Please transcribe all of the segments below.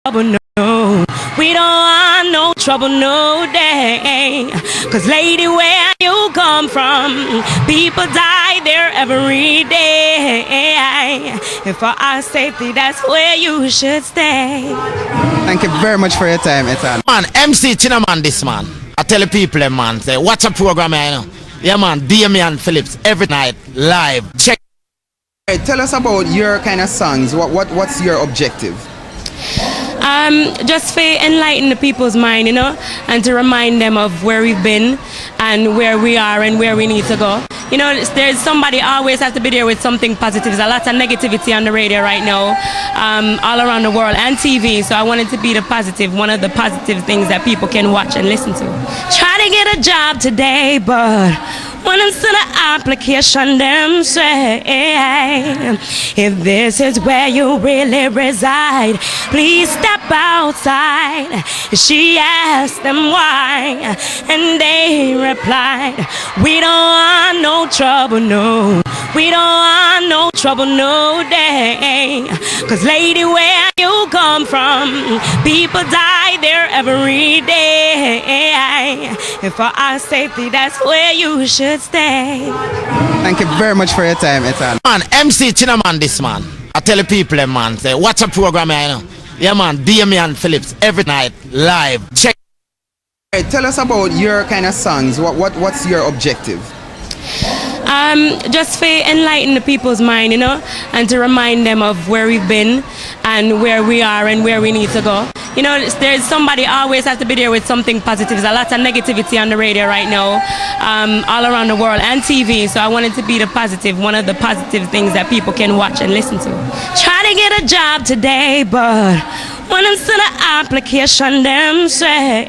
trouble, no. We don't want no trouble, no day. Cause lady, where you come from, people die there every day. And for our safety, that's where you should stay. Thank you very much for your time, Ethan. Man, MC Chinaman this man. I tell the people, man, say, watch a program, you know. Yeah, man, Damian Phillips, every night, live. Check. Hey, tell us about your kind of songs. What's your objective? Just to enlighten the people's mind, you know, and to remind them of where we've been and where we are and where we need to go. You know, there's somebody always has to be there with something positive. There's a lot of negativity on the radio right now, all around the world, and TV. So I wanted to be the positive, one of the positive things that people can watch and listen to. Try to get a job today, but when it's to the application, them say, if this is where you really reside, please step outside. She asked them why, and they replied, we don't want no trouble, no. We don't want no trouble, no day. Cause lady, where you come from, people die there every day. And for our safety, that's where you should stay. Thank you very much for your time, Ethan. Man, MC Chinaman this man. I tell the people, man, say, watch a program, you know. Yeah, man, Damian Phillips, every night, live. Check. Hey, tell us about your kind of songs. What's your objective? Just to enlighten the people's mind, you know, and to remind them of where we've been and where we are and where we need to go. You know, there's somebody always has to be there with something positive. There's a lot of negativity on the radio right now, all around the world, and TV. So I wanted to be the positive, one of the positive things that people can watch and listen to. Try to get a job today, but when it's to the application, them say,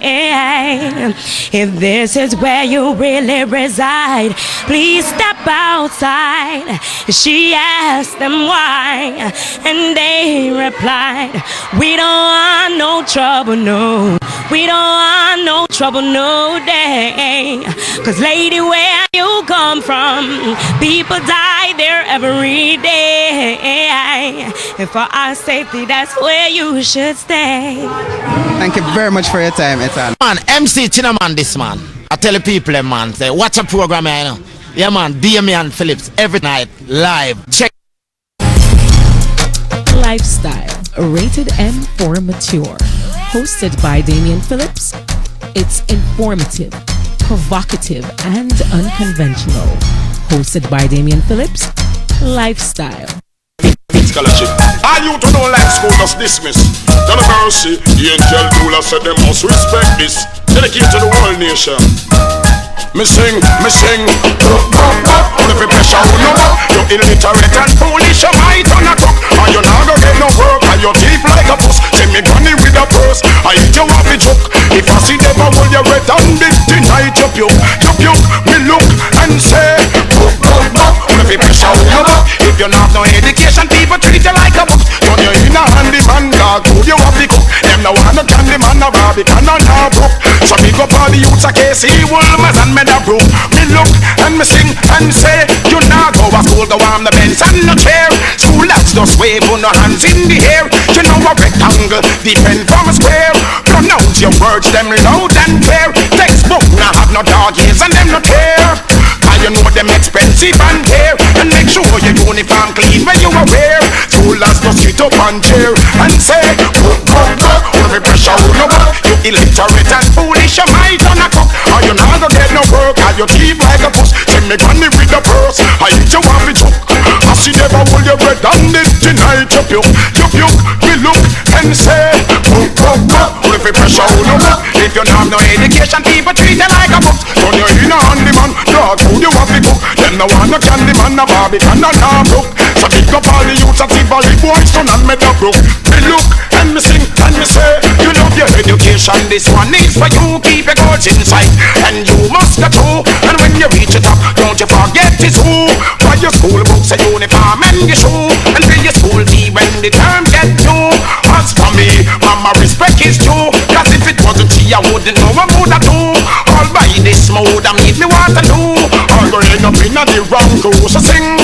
if this is where you really reside, please step outside. She asked them why, and they replied, we don't want no trouble, no. We don't want no trouble, no day. Cause lady, where you come from, people die there every day. And for our safety, that's where you should stay. Thank you very much for your time, Ethan. Man, MC Chinaman this man. I tell the people, man, say, watch a program, you know. Yeah, man, Damian Phillips, every night, live. Check. Lifestyle, rated M for mature. Hosted by Damian Phillips. It's informative, provocative, and unconventional. Hosted by Damian Phillips. Lifestyle. Scholarship. Are you to know life school just dismiss? Tell the mercy, the angel ruler said they must respect this. Dedicate to the whole nation. Me sing, all of the pressure on you. You illiterate and foolish, you might on a cook. And you not gonna get no work, and your teeth like a puss. Send me granny with a purse, I eat you off the choke. If I see them, I hold your red and this tonight. You puke, me look and say, all of the pressure on you. If you not no education, people treat you like a book. Turn you in a handyman, dog, who you off the cook. Them no want no candy man, no Barbie, can no brook. So pick up all the youths a case, he Woolmans and Meadowbrook. Me look and me sing and say, you not go to school, go on the bench and no chair. School lads just wave on no hands in the air. You know a rectangle depend from a square. Pronounce your words, them loud and clear. Textbook now have no dog ears and them no care. Cause you know them expensive and care. And make sure your uniform clean when you are wear. School lads just sit up and chair and say, every pressure on you. You illiterate and foolish, you might on a cook. Or you not gonna get no work, or you cheap like a puss. Send me granny with the purse, I eat you off the chook. I see never hold your bread on this tonight. You puke, me look and say, every pressure on you. If you not have no education, people treat you like a book. Turn you in a handyman, dog food you off the cook. Them no want no candy man, no Barbie, can no brook. So pick up all the youths and see Valley boys, son and Meadowbrook. Me look and me sing and me say, you love your education, this one is for you. Keep your goals inside and you must go through. And when you reach the top, don't you forget it's who. Buy your school books, a uniform and your shoe. And pay your school fee when the term get due. As for me, mama respect is due. Cause if it wasn't she, I wouldn't know what would I do. All by this mode, I need me what to do. All going up in the wrong crew, so sing.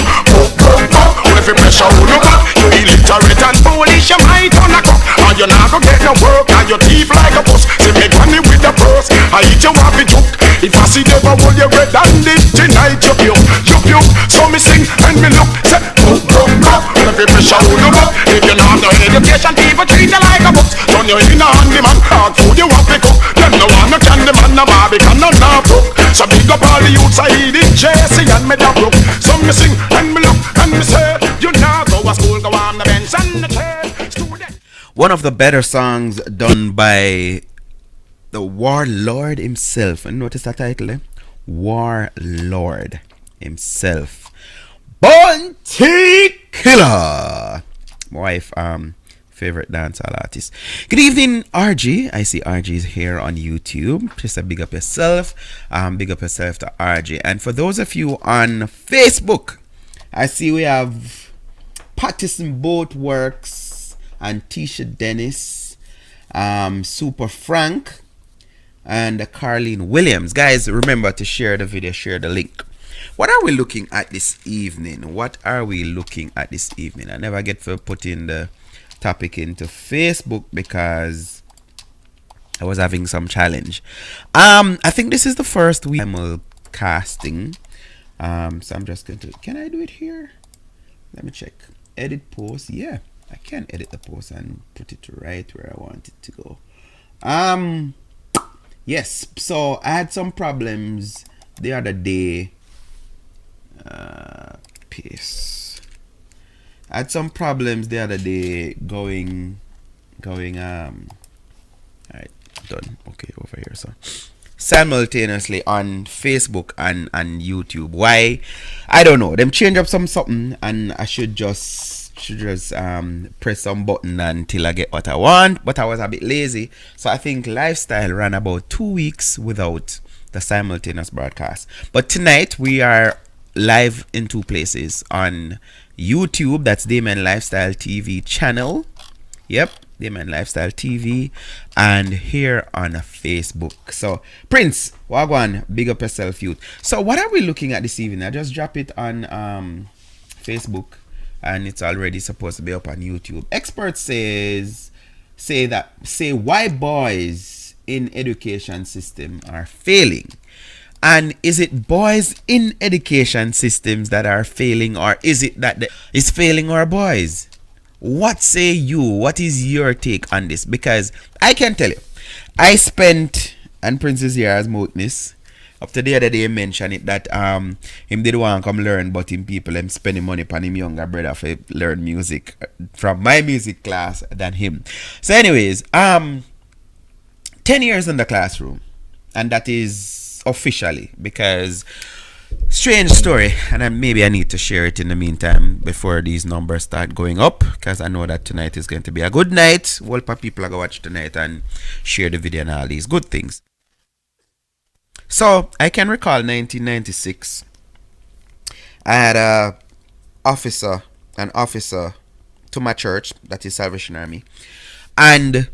If you pressure on you, you illiterate and foolish, you might on a cook. And you're not gonna get no work and your teeth like a bus. See me granny with the purse, I eat you happy joke. If I see them, I hold you red and it tonight. You, so me sing and me look. Say, go. Let me pressure hold you up. If you not have no education, people treat you like a box. Turn you in a handyman, hard food you have to cook. Them no want no candy man, no Barbie can no cook. So big up all the youths I eat it, Jesse and me da brook. So me sing and me look and me say, you now go to school, go on the bench and the chair. One of the better songs done by the Warlord himself. And notice that title, eh? Warlord himself. Bounty Killer. My wife, favorite dancehall artist. Good evening, RG. I see RG is here on YouTube. Just a big up yourself. Big up yourself to RG. And for those of you on Facebook, I see we have Pattison Boatworks and Tisha Dennis, Super Frank, and Carlene Williams. Guys, remember to share the video, share the link. What are we looking at this evening? I never get to put in the topic into Facebook because I was having some challenge. I think this is the first week I'm casting. So I'm just going to, can I do it here? Let me check. Edit post. Yeah, I can edit the post and put it right where I want it to go. Yes, so I had some problems the other day. Peace. I had some problems the other day going alright, done. Okay, over here, so simultaneously on Facebook and YouTube. Why? I don't know. Them change up something and I should just press some button until I get what I want, but I was a bit lazy, so I think Lifestyle ran about 2 weeks without the simultaneous broadcast. But tonight we are live in 2 places. On YouTube, that's Damien Lifestyle TV channel. Yep, Damien Lifestyle TV, and here on Facebook. So Prince, wagwan, big up yourself, youth. So what are we looking at this evening? I just drop it on Facebook, and it's already supposed to be up on YouTube. Experts say why boys in education system are failing. And is it boys in education systems that are failing, or is it that is failing our boys? What say you? What is your take on this? Because I can tell you, I spent, and Prince is here as Moutness, up to the other day mentioned it that him did want to come learn, but him people him spending money upon him younger brother for learn music from my music class than him. So anyways, 10 years in the classroom, and that is officially, because strange story, and then maybe I need to share it in the meantime before these numbers start going up, because I know that tonight is going to be a good night. Well, people are going to watch tonight and share the video and all these good things. So I can recall 1996, I had an officer to my church, that is Salvation Army, and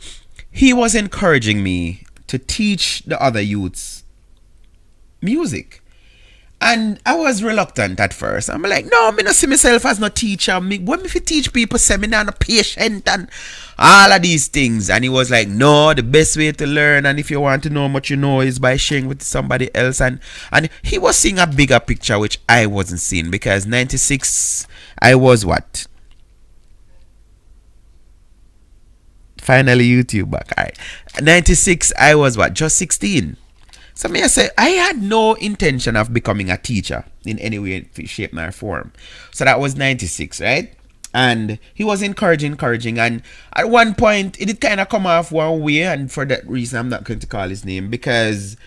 he was encouraging me to teach the other youths music. And I was reluctant at first. I'm like, no, me not see myself as no teacher. When me teach people, seminar, no patient and all of these things. And he was like, no, the best way to learn, and if you want to know how much you know, is by sharing with somebody else. And he was seeing a bigger picture, which I wasn't seeing, because 96, I was what? Finally YouTube back. All right. 96, I was what? Just 16. So me I say, I had no intention of becoming a teacher in any way, shape, or form. So that was 96, right? And he was encouraging, and at one point it did kind of come off one way, and for that reason I'm not going to call his name, because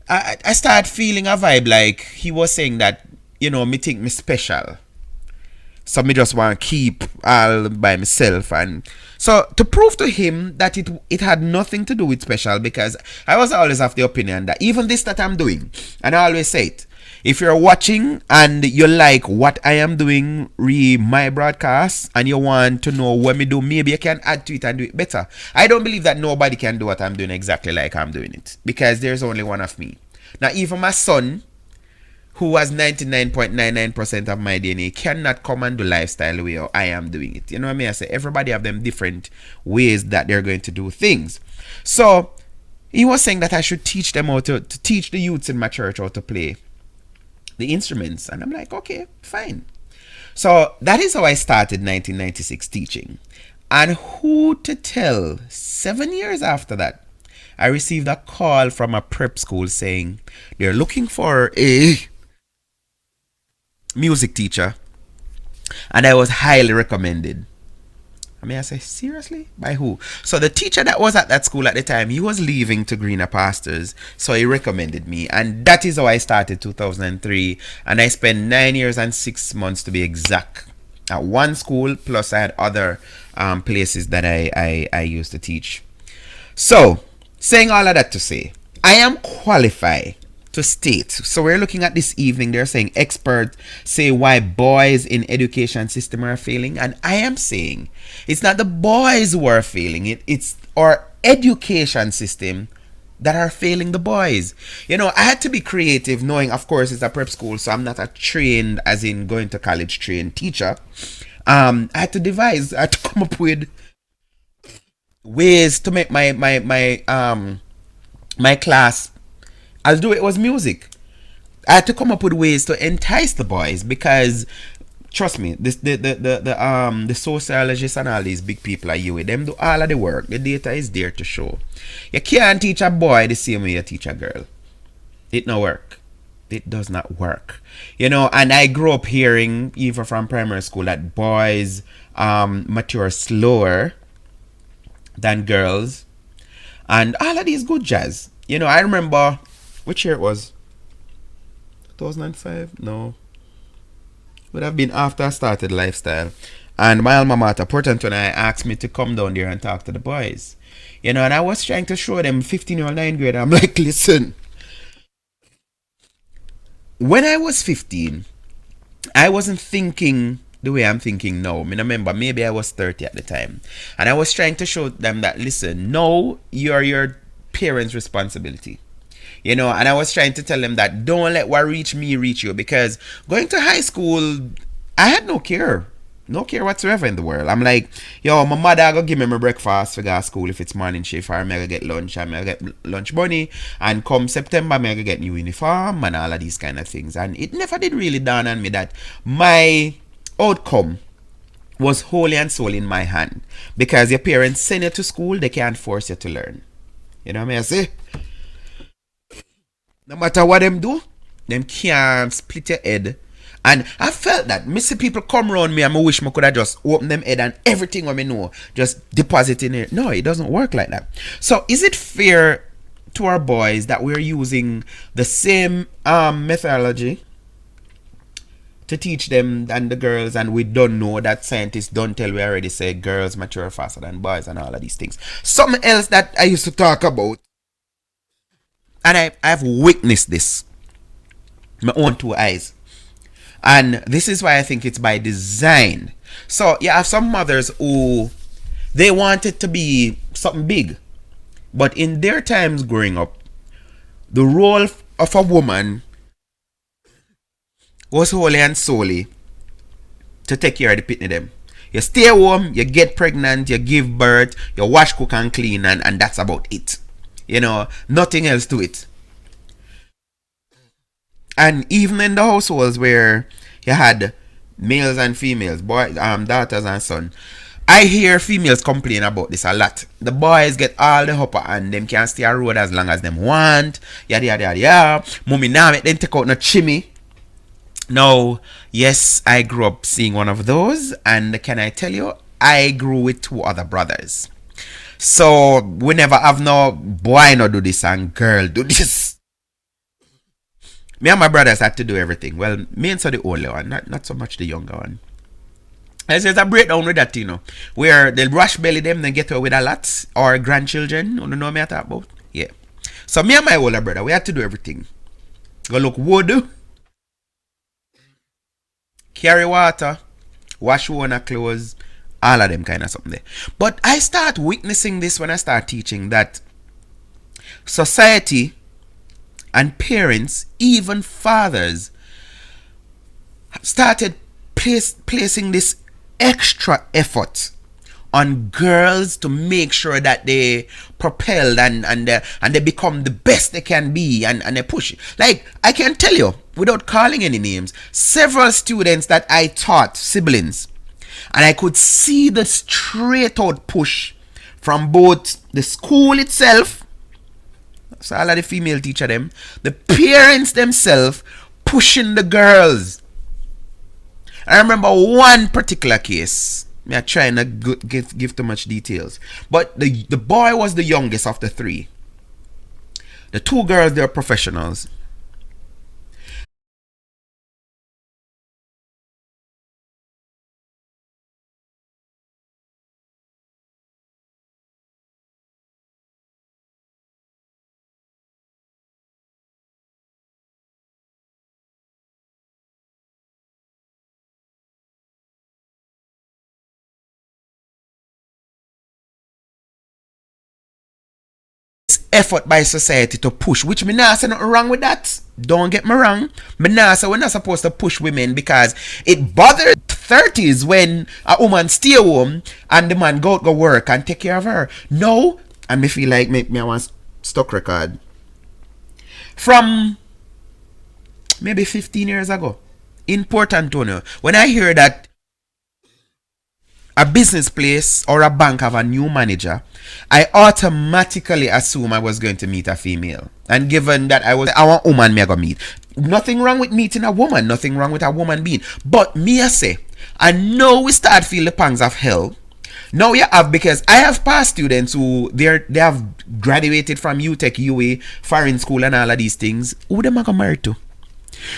I started feeling a vibe like he was saying that, me think me special. So me just want to keep all by myself. And so to prove to him that it had nothing to do with special, because I was always of the opinion that even this that I'm doing, and I always say it, if you're watching and you like what I am doing, my broadcast, and you want to know what me do, maybe you can add to it and do it better. I don't believe that nobody can do what I'm doing exactly like I'm doing it, because there's only one of me. Now even my son, who has 99.99% of my DNA cannot come and do lifestyle the way how I am doing it. You know what I mean? I say everybody have them different ways that they're going to do things. So he was saying that I should teach them how to teach the youths in my church how to play the instruments. And I'm like, okay, fine. So that is how I started 1996 teaching. And who to tell, 7 years after that, I received a call from a prep school saying they're looking for a music teacher, and I was highly recommended. I mean, I say, seriously? By who? So the teacher that was at that school at the time, he was leaving to greener pastures, so he recommended me, and that is how I started 2003, and I spent 9 years and 6 months to be exact at one school, plus I had other places that I used to teach. So saying all of that to say, I am qualified to state. So we're looking at this evening, they're saying experts say why boys in education system are failing, and I am saying it's not the boys who are failing, it's our education system that are failing the boys. You know, I had to be creative, knowing of course it's a prep school, so I'm not a trained, as in going to college trained teacher. I had to come up with ways to make my class, although it was music, I had to come up with ways to entice the boys, because trust me, the sociologists and all these big people are you with them do all of the work. The data is there to show. You can't teach a boy the same way you teach a girl. It no work. It does not work. You know, and I grew up hearing even from primary school that boys mature slower than girls, and all of these good jazz. You know, I remember which year it was, 2005? No, would have been after I started lifestyle, and my alma mater, Port Antonio, asked me to come down there and talk to the boys. You know, and I was trying to show them 15-year-old 9th grade. I'm like, listen, when I was 15, I wasn't thinking the way I'm thinking now. I mean, I remember maybe I was 30 at the time, and I was trying to show them that, listen, no, you're your parents' responsibility. You know, and I was trying to tell them that don't let what reach me reach you, because going to high school, I had no care whatsoever in the world. I'm like, yo, my mother go give me my breakfast for go to school if it's morning shift, or I go get lunch, and I get lunch money, and come September I go get new uniform and all of these kind of things. And it never did really dawn on me that my outcome was wholly and solely in my hand, because your parents send you to school, they can't force you to learn. You know what I say? No matter what them do, them can't split your head. And I felt that. Me see people come around me and I wish I could have just open them head and everything what me know just deposit in it. No, it doesn't work like that. So is it fair to our boys that we're using the same methodology to teach them than the girls, and we don't know that scientists don't tell, we already say girls mature faster than boys and all of these things? Something else that I used to talk about, and I've witnessed this my own two eyes, and this is why I think it's by design. So you have some mothers who they want it to be something big, but in their times growing up, the role of a woman was wholly and solely to take care of the pitney them. You stay home, you get pregnant, you give birth, you wash, cook and clean, and that's about it. You know, nothing else to it. And even in the households where you had males and females, boys, daughters and sons, I hear females complain about this a lot. The boys get all the upper and them can stay on road as long as them want. Yada yada yada yada. Mommy now make them take out no chimney. Now, yes, I grew up seeing one of those, and can I tell you, I grew with two other brothers. So we never have no boy no do this and girl do this. Me and my brothers had to do everything. Well, me and so the older one, not so much the younger one. And so it's a breakdown with that, you know, where they'll rush belly them, then get away with a lot, or grandchildren, you know me I talk about? Yeah. So me and my older brother, we had to do everything. Go look wood, carry water, wash one of clothes, all of them kind of something there. But I start witnessing this when I start teaching, that society and parents, even fathers, started placing this extra effort on girls to make sure that they propel and they become the best they can be, and they push. Like, I can tell you, without calling any names, several students that I taught, siblings, and I could see the straight out push from both the school itself, so all of the female teacher them, the parents themselves pushing the girls. I remember one particular case. I'm trying to give too much details, but the boy was the youngest of the three. The two girls, they're professionals. Effort by society to push, which me not say nothing wrong with that. Don't get me wrong. Me not say we're not supposed to push women, because it bothers 30s when a woman stay home and the man go work and take care of her. No, and me feel like me I want stock record from maybe 15 years ago in Port Antonio, when I hear that a business place or a bank have a new manager, I automatically assume I was going to meet a female. And given that I want woman, me I go meet. Nothing wrong with meeting a woman, nothing wrong with a woman being. But me I say, I know we start feel the pangs of hell. Now you have, because I have past students who they have graduated from UTech, UA, foreign school and all of these things. Who them I go marry to?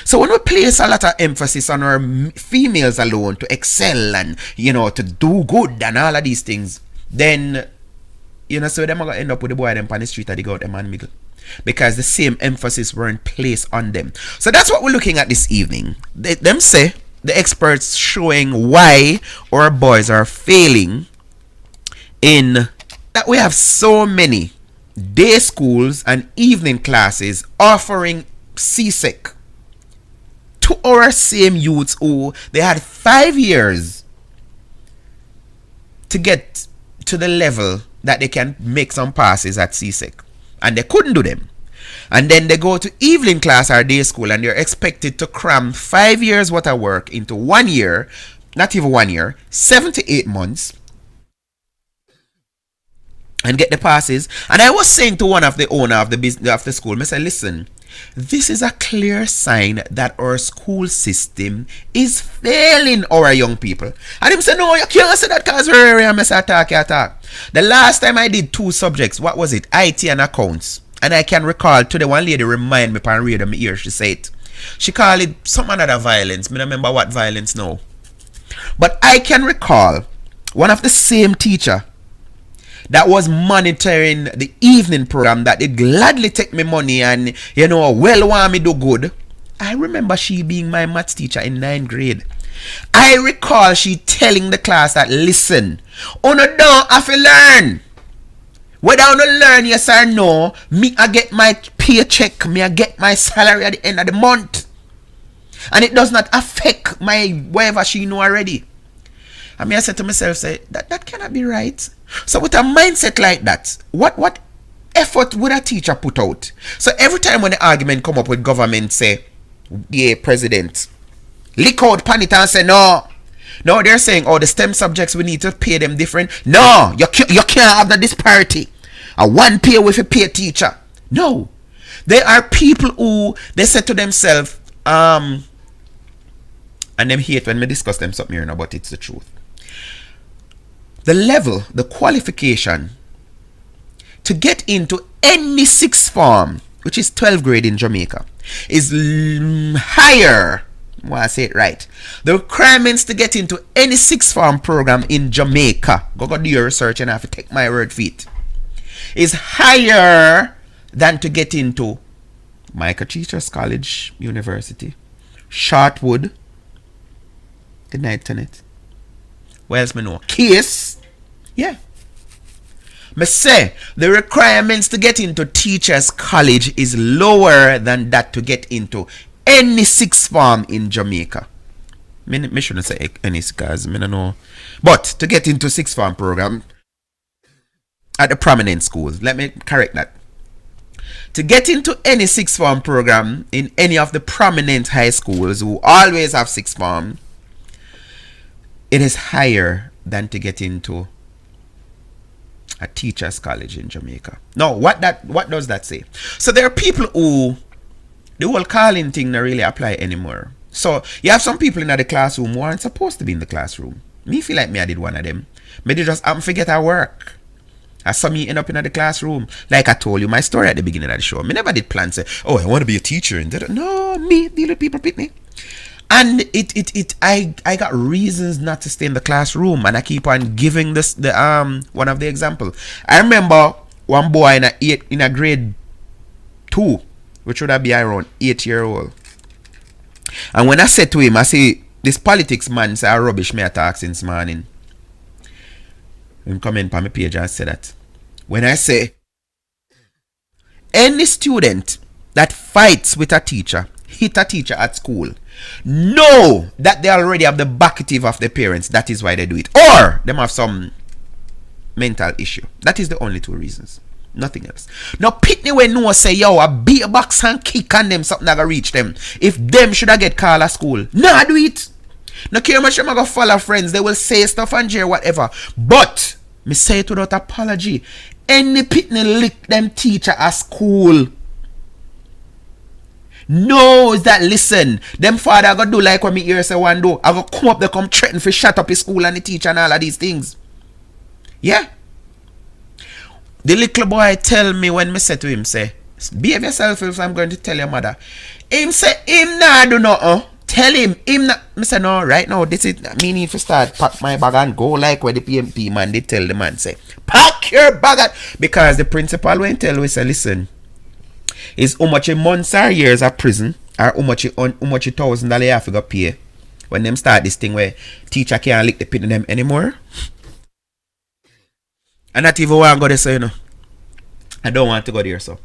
So when we place a lot of emphasis on our females alone to excel and, to do good and all of these things, then, so them are going to end up with the boy them on the street and they go out them and middle. Because the same emphasis weren't placed on them. So that's what we're looking at this evening. Them say, the experts showing why our boys are failing in that we have so many day schools and evening classes offering CSEC to our same youths who they had 5 years to get to the level that they can make some passes at CSEC, and they couldn't do them. And then they go to evening class or day school and they're expected to cram 5 years worth of work into 1 year, not even 1 year, 7 to 8 months, and get the passes. And I was saying to one of the owner of the business of the school, I said, listen, this is a clear sign that our school system is failing our young people. And him said, no, you can't say that because we're attack. The last time I did 2 subjects, what was it? IT and accounts. And I can recall today one lady remind me upon reading my ear, she said she called it some other violence. I don't remember what violence now. But I can recall one of the same teacher that was monitoring the evening program that did gladly take me money and well want me do good. I remember she being my maths teacher in 9th grade. I recall she telling the class that, listen, no don't have to learn. Whether I don't learn yes or no, me I get my paycheck, me I get my salary at the end of the month. And it does not affect my whatever she know already. I mean, I said to myself, that cannot be right. So with a mindset like that, what effort would a teacher put out? So every time when the argument come up with government, say, yeah, president, lick out pan it and say, no, they're saying, the STEM subjects, we need to pay them different. No, you can't have the disparity. A one pay with a pay teacher. No. There are people who, they say to themselves, and them hate when we discuss them something here now, but it's the truth. The level, the qualification to get into any sixth form, which is 12th grade in Jamaica, is higher. Well, I say it right. The requirements to get into any sixth form program in Jamaica, go do your research and I have to take my word for it, is higher than to get into Michael Teachers College University, Shortwood, good night, Tenet. Where else me know? Case. Yeah. Me say the requirements to get into Teachers College is lower than that to get into any sixth form in Jamaica. Me shouldn't say any because I don't know. But to get into sixth form program at the prominent schools, let me correct that. To get into any sixth form program in any of the prominent high schools who always have sixth form, it is higher than to get into a teacher's college in Jamaica. Now, what does that say? So there are people who the whole calling thing not really apply anymore. So you have some people in the classroom who aren't supposed to be in the classroom. Me feel like me I did one of them. Me did just forget our work. I saw me end up in the classroom. Like I told you my story at the beginning of the show. Me never did plan to say, oh, I want to be a teacher. And no, me deal with people Pitney. And I got reasons not to stay in the classroom, and I keep on giving this one of the example. I remember one boy in a grade 2, which would have been around 8-year-old. And when I said to him, I say, this politics man say rubbish me attack since morning. Him comment on my page and say that. When I say any student that fights with a teacher, hit a teacher at school, know that they already have the backative of the parents. That is why they do it. Or them have some mental issue. That is the only two reasons. Nothing else. Now Pitney when no say yo a beat a box and kick on them something that gonna reach them. If them should I get called at school, nah do it. No care much them gonna follow friends. They will say stuff and share whatever. But me say it without apology. Any Pitney lick them teacher at school knows that listen, them father gonna do like what me hear say one do. I gonna come up they come threaten for shut up his school and the teacher and all of these things. Yeah. The little boy tell me when me say to him, say, behave yourself if I'm going to tell your mother. Him say, him nah do nothing. Tell him not. Me say, no, right now, this is me need to start pack my bag and go like where the PMP man, they tell the man, say, pack your bag. Because the principal went tell we say, listen, is how much a months or years of prison, or how much $1,000 you have to go pay when them start this thing where teacher can't lick the pin in them anymore. And not even want to go there, so you know. I don't want to go there, so.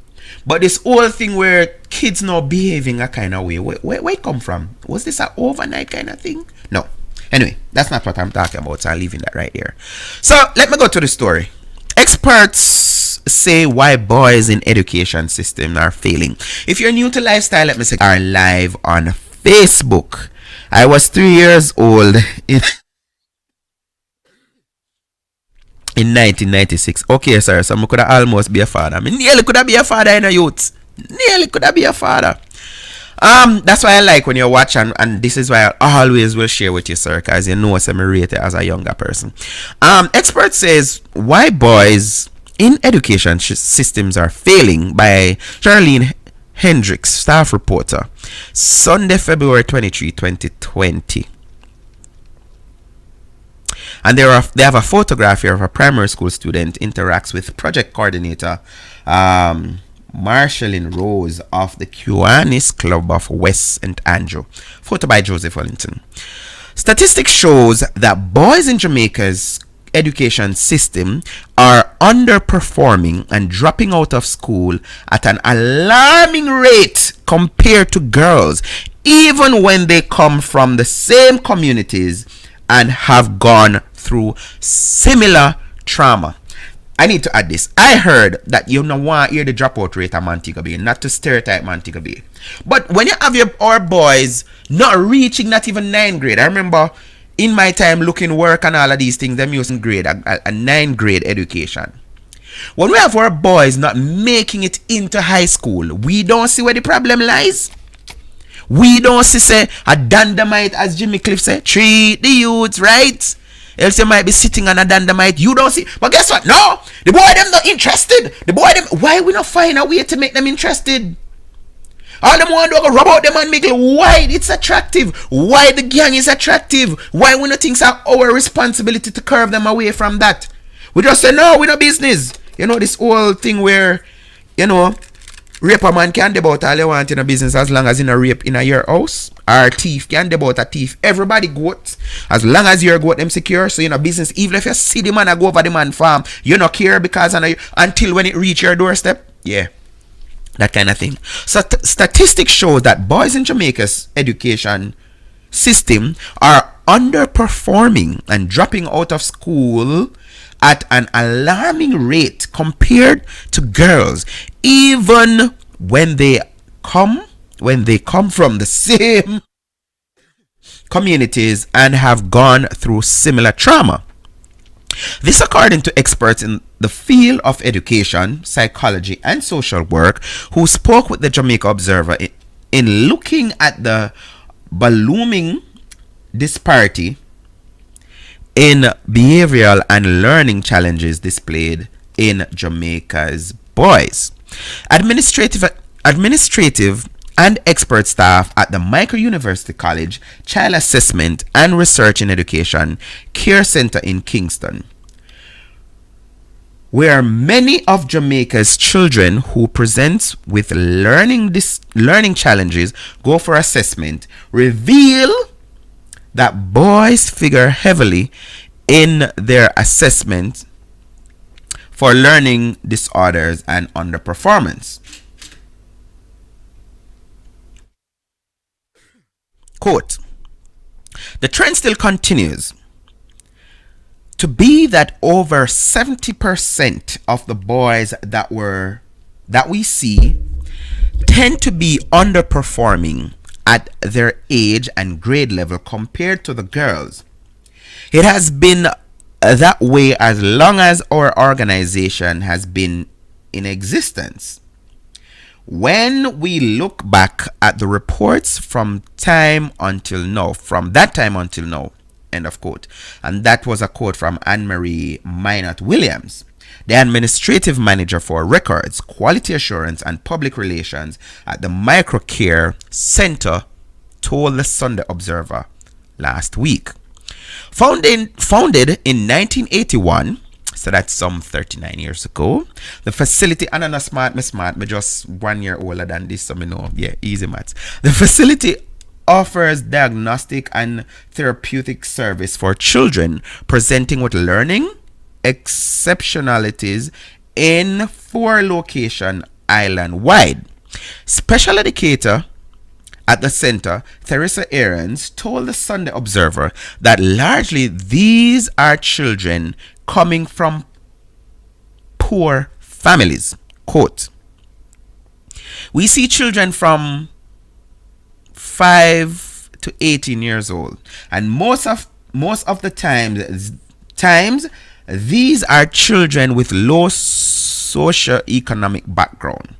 But this whole thing where kids now behaving a kind of way, where it come from? Was this an overnight kind of thing? No. Anyway, that's not what I'm talking about, so I'm leaving that right here. So, let me go to the story. Experts say why boys in education system are failing. If you're new to lifestyle, let me say, are live on Facebook. I was 3 years old in 1996. Okay, sir. So I could almost be a father. I mean, nearly could be a father in a youth. Nearly could be a father. That's why I like when you watch and this is why I always will share with you, sir, because you know I'm rated as a younger person. Expert says why boys in education systems are failing by Charlene Hendricks, staff reporter, Sunday, February 23, 2020. And they have a photograph here of a primary school student interacts with project coordinator Marshallin Rose of the Kiwanis Club of West St. Andrew. Photo by Joseph Wellington. Statistics shows that boys in Jamaica's education system are underperforming and dropping out of school at an alarming rate compared to girls, even when they come from the same communities and have gone through similar trauma. I need to add this. I heard that you don't want to hear the dropout rate of Montego Bay, not to stereotype Montego Bay. But when you have our boys not reaching not even 9th grade, I remember in my time looking work and all of these things, them using grade, a 9th grade education. When we have our boys not making it into high school, we don't see where the problem lies. We don't see say a dandamite, as Jimmy Cliff said, treat the youths right. Else you might be sitting on a dandamite. You don't see. But guess what? No, the boy them not interested. The boy them. Why we not find a way to make them interested? All them want to go rub out them and make it. Why it's attractive? Why the gang is attractive? Why we not think it's our responsibility to curve them away from that? We just say no, we no business. You know this whole thing where, you know, raper man can debate all you want in a business as long as in a rape in a your house. Or thief can debate a thief. Everybody goat. As long as you're goat them secure. So in a business, even if you see the man I go over the man farm, you not care because until when it reach your doorstep. Yeah. That kind of thing. So statistics show that boys in Jamaica's education system are underperforming and dropping out of school at an alarming rate compared to girls, even when they come from the same communities and have gone through similar trauma. This, according to experts in the field of education, psychology, and social work, who spoke with the Jamaica Observer in looking at the ballooning disparity in behavioral and learning challenges displayed in Jamaica's boys. Administrative and expert staff at the Micro University College Child Assessment and Research in Education Care Center in Kingston, where many of Jamaica's children who present with learning challenges go for assessment, reveal that boys figure heavily in their assessment for learning disorders and underperformance. Quote, the trend still continues to be that over 70% of the boys that we see tend to be underperforming at their age and grade level compared to the girls. It has been that way as long as our organization has been in existence. When we look back at the reports from that time until now, end of quote. And that was a quote from Anne-Marie Minot Williams, the administrative manager for records, quality assurance, and public relations at the Microcare Center, told the Sunday Observer last week. Founded in 1981, so that's some 39 years ago, the facility, and I'm not smart, me just 1 year older than this, so me know, yeah, easy maths. The facility offers diagnostic and therapeutic service for children presenting with learning exceptionalities in 4 locations island-wide. Special educator at the center, Theresa Aarons, told the Sunday Observer that largely these are children coming from poor families. Quote, we see children from 5 to 18 years old, and most of the times these are children with low socio-economic background.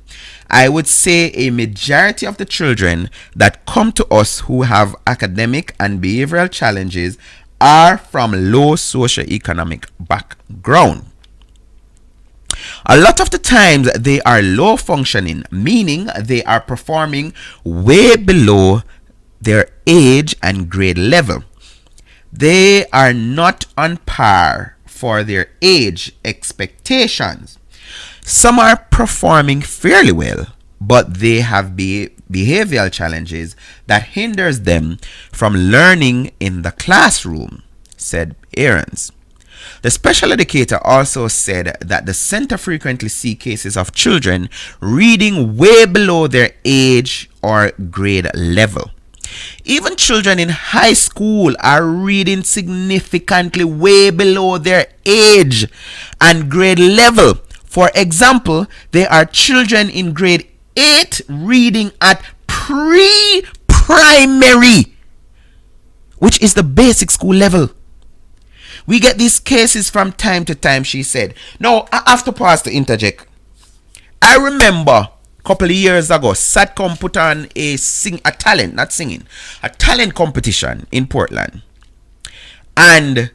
I would say a majority of the children that come to us who have academic and behavioral challenges are from low socio-economic background. A lot of the times they are low functioning, meaning they are performing way below their age and grade level. They are not on par for their age expectations. Some are performing fairly well, but they have behavioral challenges that hinders them from learning in the classroom, said Aarons. The special educator also said that the center frequently see cases of children reading way below their age or grade level. Even children in high school are reading significantly way below their age and grade level. For example, there are children in grade 8 reading at pre-primary, which is the basic school level. We get these cases from time to time, she said. Now, I have to pause to interject. I remember a couple of years ago, Satcom put on a talent competition in Portland. And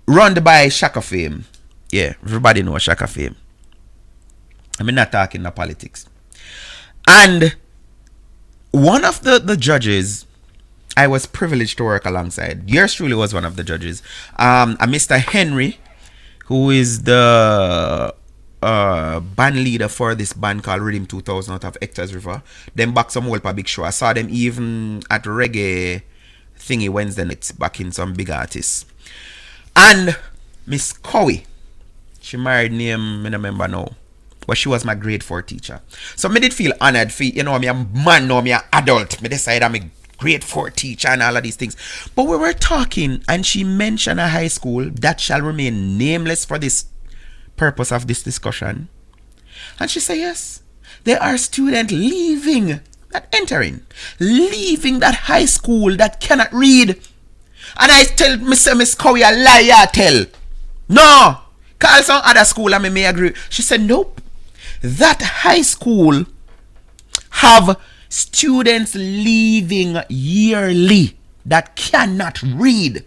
run by Shaka Fame. Yeah, everybody knows Shaka Fame. I'm not talking about politics. And one of the judges I was privileged to work alongside, yours truly was one of the judges, a Mr. Henry, who is the band leader for this band called Rhythm 2000 out of Hector's River. Them back some old big show. I saw them even at reggae thingy Wednesday nights back in some big artists. And Miss Cowie, she married name, I don't remember now, but she was my grade 4 teacher. So me did feel honored for, me a man now, me a adult. Me decide I'm grade 4 teacher and all of these things. But we were talking and she mentioned a high school that shall remain nameless for this purpose of this discussion. And she said, yes, there are students leaving that high school that cannot read. And I tell Miss Cowie a lie, I tell. No, call some other school and I may agree. She said, nope. That high school have students leaving yearly that cannot read.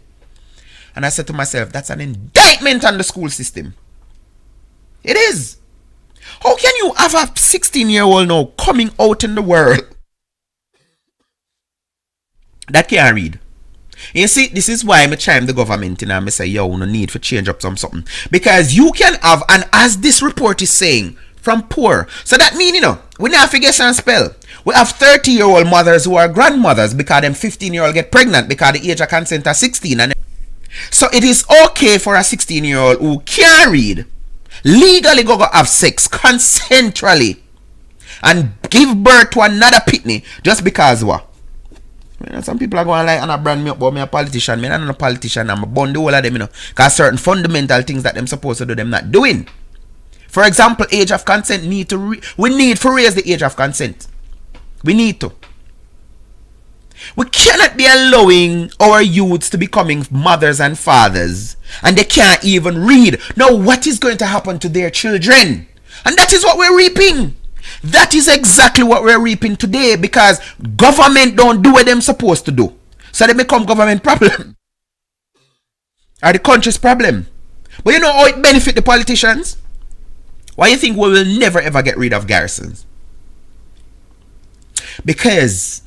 And I said to myself, that's an indictment on the school system. It is. How can you have a 16-year-old now coming out in the world that can't read? You see, this is why I chime the government and I say, yo, no need for change up something. Because you can have, and as this report is saying, from poor. So that means, we not forget some spell. We have 30-year-old mothers who are grandmothers because them 15-year-old get pregnant because the age of consent is 16. And so it is okay for a 16-year-old who can't read legally go have sex consensually and give birth to another pitney just because what? Some people are going like, and I brand me up, but me a politician. Me not a politician. I'm a bond the whole of them, because certain fundamental things that them supposed to do, them not doing. For example, age of consent we need to raise the age of consent. We need to. We cannot be allowing our youths to becoming mothers and fathers and they can't even read. Now, what is going to happen to their children? And that is what we're reaping. That is exactly what we're reaping today, because government don't do what they're supposed to do. So they become government problem. Or the country's problem. But you know how it benefit the politicians? Why you think we will never ever get rid of garrisons? Because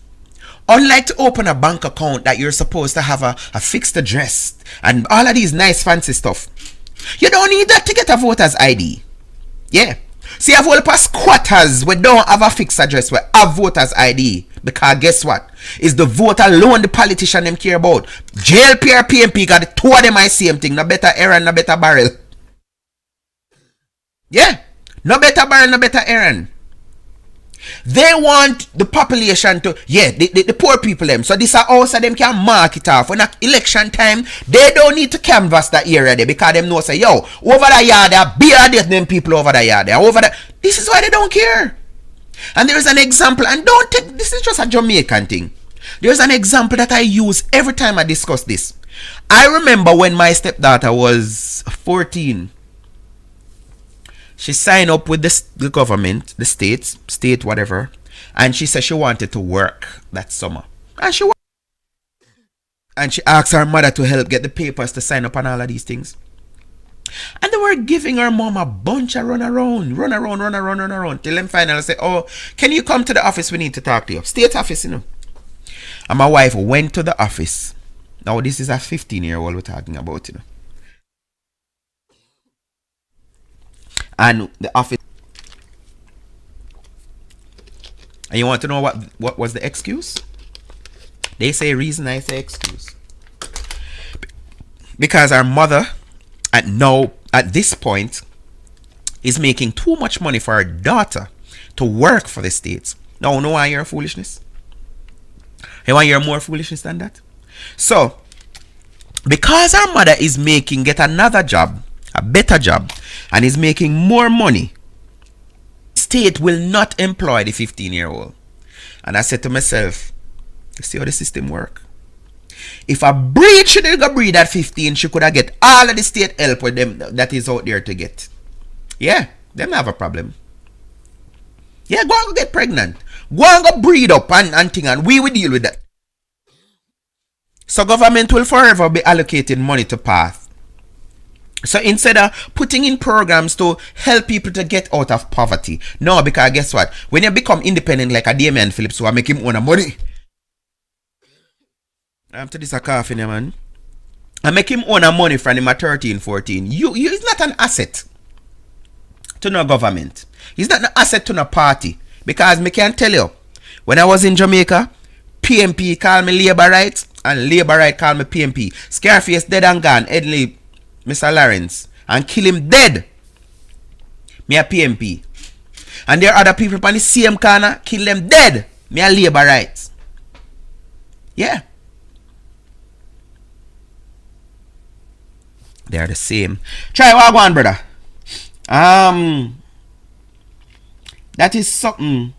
unlike to open a bank account that you're supposed to have a fixed address and all of these nice fancy stuff, you don't need that to get a voter's ID. Yeah. See, I've all past squatters we don't have a fixed address, we have voter's ID. Because guess what? It's the vote alone the politician them care about. JLP or PMP got the two of them I same thing. No better errand, no better barrel. Yeah. No better barrel, no better errand. They want the population to, the poor people them. So this are also them can mark it off. When election time, they don't need to canvass that area there because them know say, yo, over the yard there, beer them people over the yard there. Over the, this is why they don't care. And there is an example, and don't take, this is just a Jamaican thing. There's an example that I use every time I discuss this. I remember when my stepdaughter was 14. She signed up with the government, the state whatever, and she said she wanted to work that summer. And she worked. And she asked her mother to help get the papers to sign up on all of these things. And they were giving her mom a bunch of run around. Till them finally say, oh, can you come to the office? We need to talk to you. State office, And my wife went to the office. Now this is a 15-year-old we're talking about, And the office. And you want to know what was the excuse? They say reason, I say excuse. Because our mother at this point is making too much money for her daughter to work for the states. No, I hear foolishness. You want to hear more foolishness than that? So, because our mother is get another job, a better job, and is making more money, state will not employ the 15-year-old. And I said to myself, you see how the system work? If a breed should go breed at 15, she could have get all of the state help with them that is out there to get. Yeah, them have a problem. Yeah, go and go get pregnant. Go and go breed up and thing, and we will deal with that. So government will forever be allocating money to path. So instead of putting in programs to help people to get out of poverty, no, because guess what? When you become independent like a Damien Phillips who are making own money, after this a coffee, man, I make him own money from him at 13, 14. You is not an asset to no government. He's not an asset to no party. Because me can tell you, when I was in Jamaica, PMP called me Labour Right, and Labour Right called me PMP. Scarface dead and gone, Edley Mr. Lawrence, and kill him dead. Me a PMP. And there are other people on the same corner, kill them dead. Me a Labour Rights. Yeah. They are the same. Try what one, brother. That is something.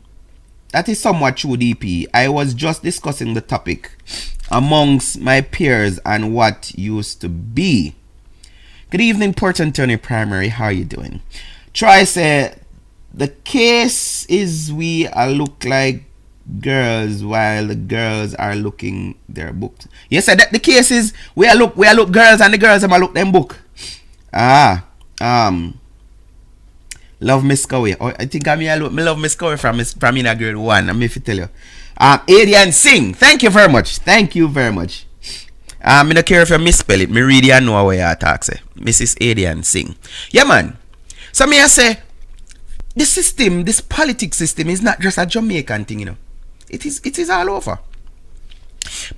That is somewhat true, DP. I was just discussing the topic amongst my peers and what used to be. Good evening, Port Antonio Primary. How are you doing? Try say the case is we are look like girls while the girls are looking their books. Yes, sir, that the case is we are look girls and the girls are look them book. Love Miss Cowie. Oh, I think me love Miss Cowie from in a grade 1. I'm if you tell you. Adrian Singh. Thank you very much. Thank you very much. I don't care if you misspell it. Me read and know where you talk say. Mrs. Adrian Singh. Yeah, man. So me I say the system, this politics system is not just a Jamaican thing, you know. It is all over.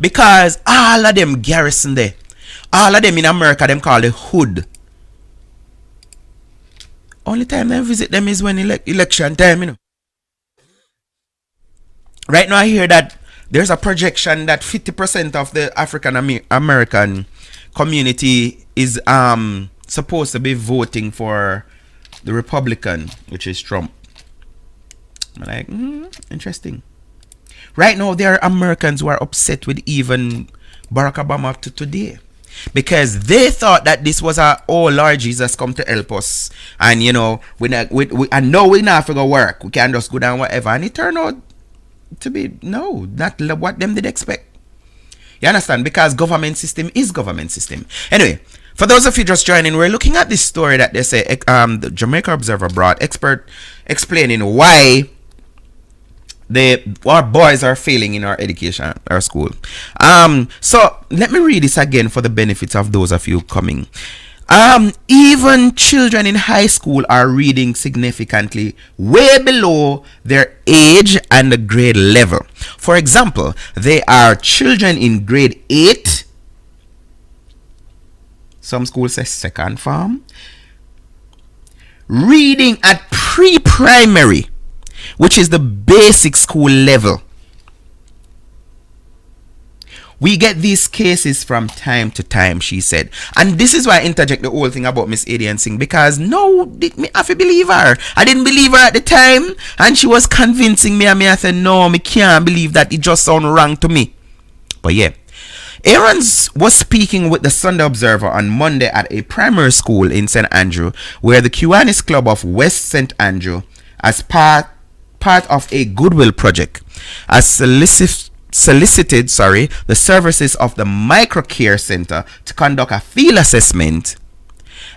Because all of them garrison there. All of them in America, them call the hood. Only time they visit them is when election time, you know. Right now I hear that there's a projection that 50% of the African American community is supposed to be voting for the Republican, which is Trump. I'm like, interesting. Right now there are Americans who are upset with even Barack Obama to today. Because they thought that this was Lord Jesus come to help us, and you know we know we not figure work, we can just go down whatever, and it turned out to be not what them did expect. You understand? Because government system is government system. Anyway, for those of you just joining, we're looking at this story that they say the Jamaica Observer brought, expert explaining why our boys are failing in our education, our school. So let me read this again for the benefits of those of you coming. Even children in high school are reading significantly way below their age and the grade level. For example, there are children in grade 8. Some schools say second form. Reading at pre-primary, which is the basic school level. We get these cases from time to time, she said. And this is why I interject the whole thing about Miss Adrian Singh, because me have to believe her. I didn't believe her at the time, and she was convincing me, and I said, no, me can't believe that. It just sounds wrong to me. But yeah. Aarons was speaking with the Sunday Observer on Monday at a primary school in St. Andrew, where the Kiwanis Club of West St. Andrew, as part of a goodwill project, has solicited the services of the Microcare Center to conduct a field assessment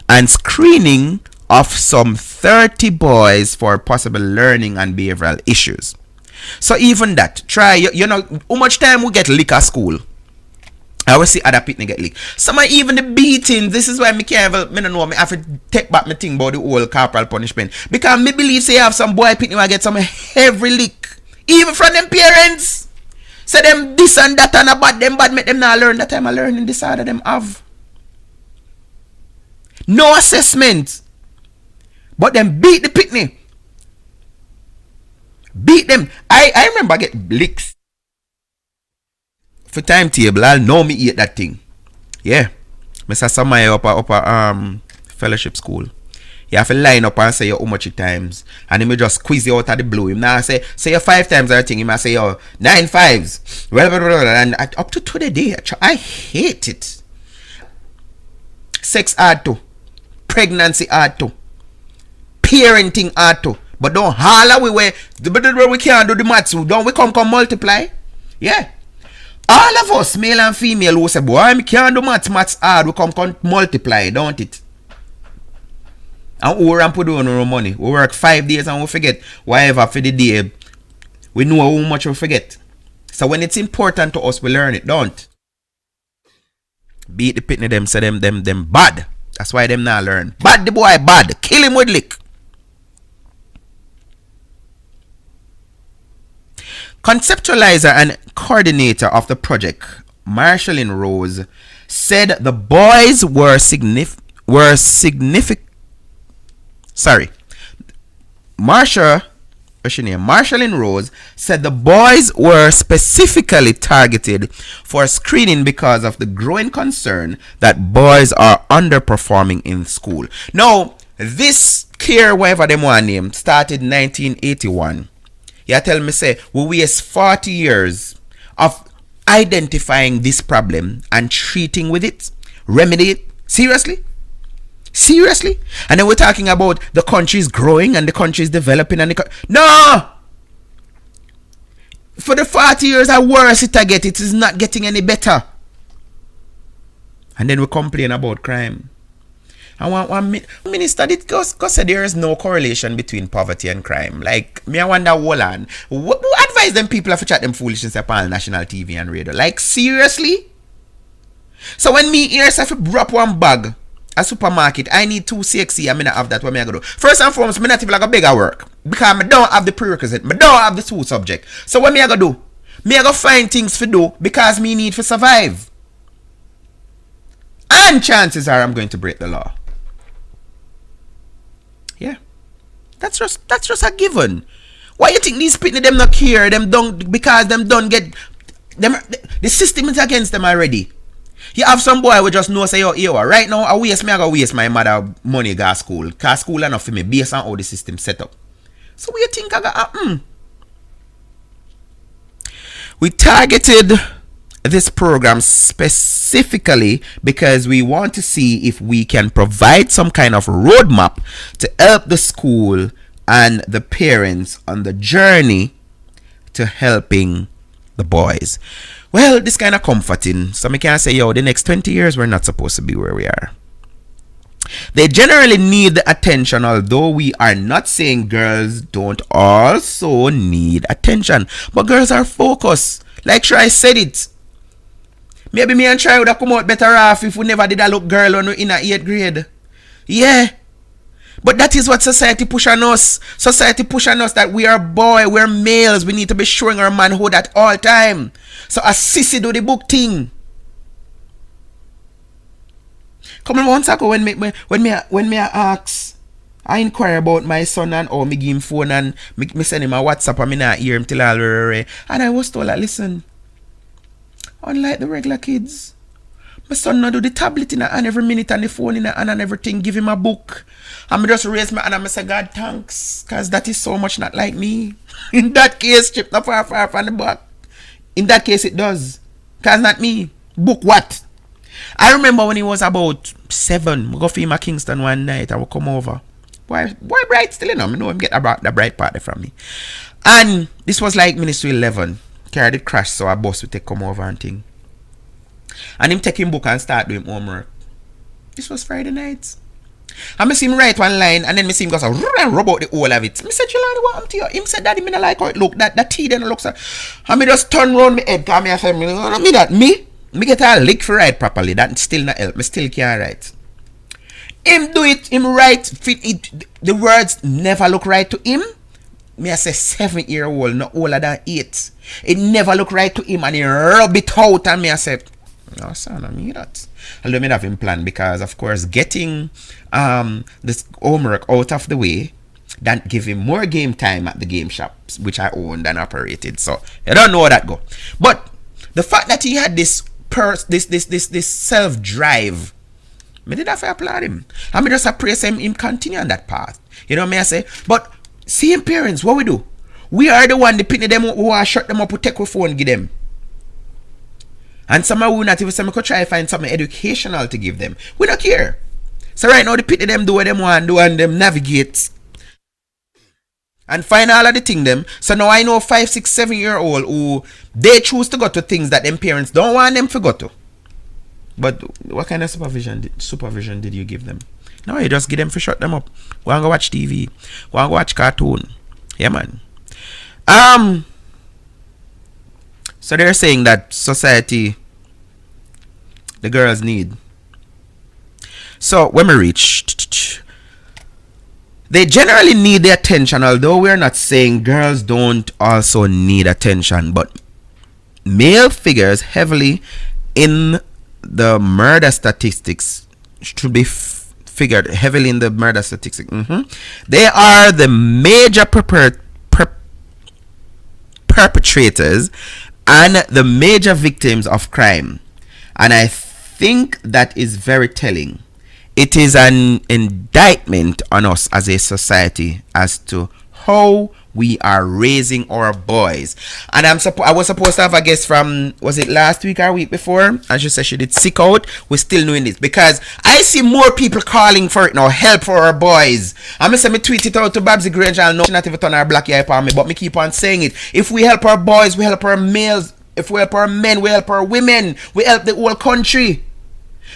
and screening of some 30 boys for possible learning and behavioral issues. So even that, try, you know, how much time we get lick at school? I always see other people get licked. Some are even the beating. This is why me can't me don't know. Me have to take back my thing about the whole corporal punishment. Because me believe say have some boy people who get some heavy lick. Even from them parents. Say them this and that and about them bad make them not learn. That time I learning this other them have. No assessment. But them beat the pitney. Beat them. I remember I get licks. For timetable, I'll know me eat that thing. Yeah. I saw somebody up a fellowship school. You have to line up and say how much times. And he may just squeeze you out of the blue. Him now say you 5 times everything. He might say 9 5s. And up to today, I hate it. Sex hard too. Pregnancy hard too. Parenting hard too. But don't holler we can't do the maths. Don't we come multiply? Yeah. All of us, male and female, who say, boy, I can't do maths hard, we come multiply, don't it? And we ramp down our money. We work 5 days and we forget whatever for the day. We know how much we forget. So when it's important to us, we learn it, don't? Beat the pitney them, say them bad. That's why them not learn. Bad the boy, bad. Kill him with lick. Conceptualizer and coordinator of the project, Marshalyn Rose, said the boys were significant. Sorry. Marsha what's her name? Marshalyn Rose said the boys were specifically targeted for screening because of the growing concern that boys are underperforming in school. Now, this care, whatever them one name, started 1981. You tell me, say, we waste 40 years of identifying this problem and treating with it, remedy it. Seriously? Seriously? And then we're talking about the country's growing and the country's developing and no! For the 40 years I worse it get, it is not getting any better. And then we complain about crime. And one minister did go say there is no correlation between poverty and crime. Like, me I wonder, hold on. Who advise them people to chat them foolishness upon national TV and radio? Like, seriously? So when me hear if I drop one bag a supermarket, I need 2 CXC, I'm not have that. What me I go do? First and foremost, me not even like a bigger work. Because I don't have the prerequisite. I don't have the 2 subject. So what me I go do? Me I go find things to do because me need to survive. And chances are I'm going to break the law. Yeah. That's just a given. Why you think these people them not care? Them don't, because them don't get them, the system is against them already. You have some boy who just know say, yo, right now I go waste my mother money go school. Cause school enough for me based on how the system set up. So what you think I got happen? We targeted this program specifically because we want to see if we can provide some kind of roadmap to help the school and the parents on the journey to helping the boys. Well, this kind of comforting. So I can say, yo, the next 20 years we're not supposed to be where we are. They generally need the attention, although we are not saying girls don't also need attention. But girls are focused. Like sure I said it. Maybe me and Try would have come out better off if we never did a look girl when we in a 8th grade. Yeah. But that is what society push on us. Society push on us that we are boy, we're males. We need to be showing our manhood at all time. So a sissy do the book thing. Come on, once ago when me ask, I inquire about my son and me give him phone and me send him a WhatsApp and me not hear him till all. And I was told that listen, unlike the regular kids, my son not do the tablet in a hand every minute and the phone in a hand and everything, give him a book. And me just raise my hand and I say, God thanks, because that is so much not like me. In that case, chip not far from the back. In that case it does. Because not me. Book what? I remember when he was about 7, we go for him at Kingston one night and we come over. Boy bright still, you know. I know him get the bright party from me. And this was like Ministry 11. Car did crash, so our boss would take come over and thing. And him take him book and start doing homework. This was Friday night. And me see him write one line and then me see him go so and rub out the whole of it. Me said, Jelani, what happened to you? Him said, Daddy, me not like how it look. That tea then looks so. And me just turn round my head because I said, me get a lick for write properly. That still not help. Me still can't write. Him do it, him write, the words never look right to him. Me I say 7-year-old, not older than 8. It never look right to him and he rub it out and me I say, no son, I mean that. Although me have him plan because of course getting this homework out of the way that give him more game time at the game shops which I owned and operated. So I don't know how that go. But the fact that he had this self-drive, me did have to applaud him. I mean just appraise him continue on that path. You know what I say? But seeing parents, what we do? We are the one, the pitney them who are shut them up, who take our phone, give them. And some of we not even say, we could try to find something educational to give them. We don't care. So right now, the pitney them do what them want do and them navigate. And find all of the thing them. So now I know 5, 6, 7-year-old who they choose to go to things that them parents don't want them to go to. But what kind of supervision did you give them? No, you just give them to shut them up. Go and go watch TV. Go and go watch cartoon. Yeah, man. So they're saying that society, the girls need. So when we reach, they generally need the attention, although we're not saying girls don't also need attention, but male figures heavily in the murder statistics should be figured heavily in the murder statistics. They are the major perpetrators and the major victims of crime. And I think that is very telling. It is an indictment on us as a society as to how we are raising our boys. And I was supposed to have a guest from, was it last week or week before? And she said she did sick out. We're still doing this because I see more people calling for it now, help for our boys. I'm going to me tweet it out to Babsy Grange. I'll know she not even turn our black eye upon me, but me keep on saying it. If we help our boys, we help our males. If we help our men, we help our women. We help the whole country.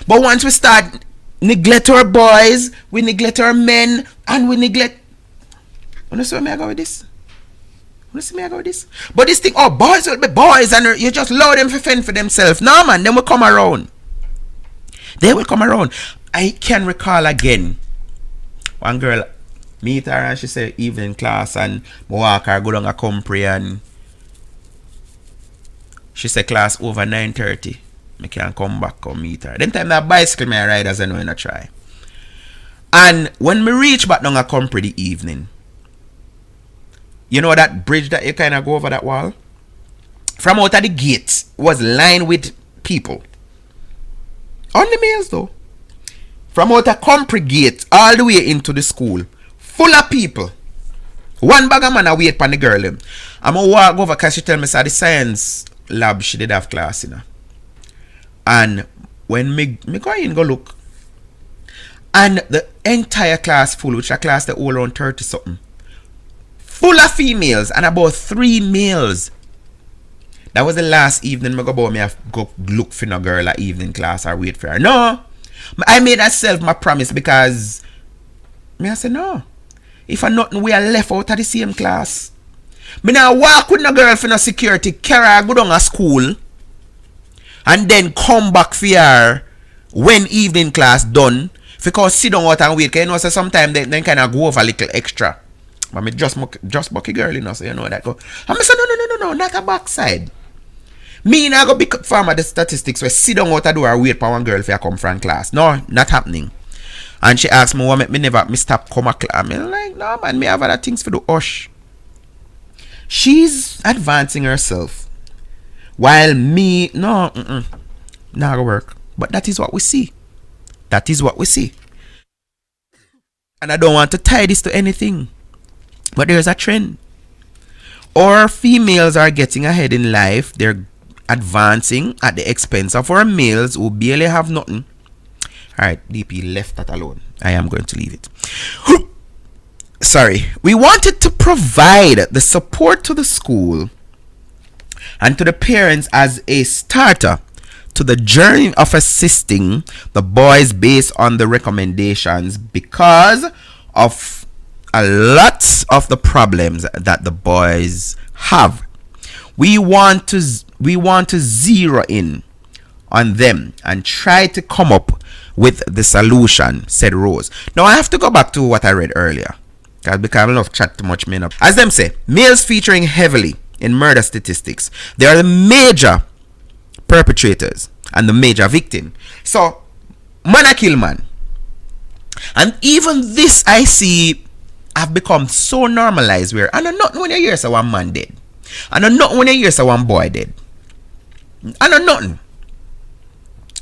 But once we start neglect our boys, we neglect our men, and we neglect. You know where I go with this? You see me I go with this? But this thing, oh, boys will be boys, and you just allow them to fend for themselves. No, man, they will come around. They will come around. I can recall again, one girl meet her and she said evening class, and I walk her go down a compre, and she said class over 9:30. I can come back come meet her. Them time that bicycle me ride as I know in a try. And when me reach back down a compre the evening, you know that bridge that you kind of go over that wall? From out of the gate was lined with people. Only males though. From out of compre gate all the way into the school. Full of people. One bag of man a wait for the girl. I'm going to walk over because she tell me that the science lab she did have class in her. And when me go in go look, and the entire class full, which a class that all around 30 something, full of females and about 3 males. That was the last evening me go look for no girl at evening class or wait for her. No, I made myself my promise because I said no. If I nothing we are left out of the same class. Me now walk with no girl for no security, carry her go down to school, and then come back for her when evening class done. Because sit down out and wait. Because you know, so sometimes they kind of go over a little extra. But me just bucky girl, you know, so you know that go. And I said, no, not a backside. Me now go pick up from the statistics where sit down out the door wait for one girl for come from class. No, not happening. And she asked me, why me never stop come a class? I'm like, no man, me have other things for the hush. She's advancing herself. While me, not gonna work. But that is what we see. That is what we see. And I don't want to tie this to anything. But there's a trend. Our females are getting ahead in life. They're advancing at the expense of our males who barely have nothing. Alright, DP left that alone. I am going to leave it. Sorry. We wanted to provide the support to the school and to the parents as a starter to the journey of assisting the boys based on the recommendations because of a lot of the problems that the boys have. We want to zero in on them and try to come up with the solution, said Rose. Now I have to go back to what I read earlier because I love chat too much men up. As them say, males featuring heavily in murder statistics. They are the major perpetrators and the major victim. So man a kill man. And even this I see have become so normalized where I know nothing when you hear so one man dead. I know nothing when you hear so one boy dead. I know nothing.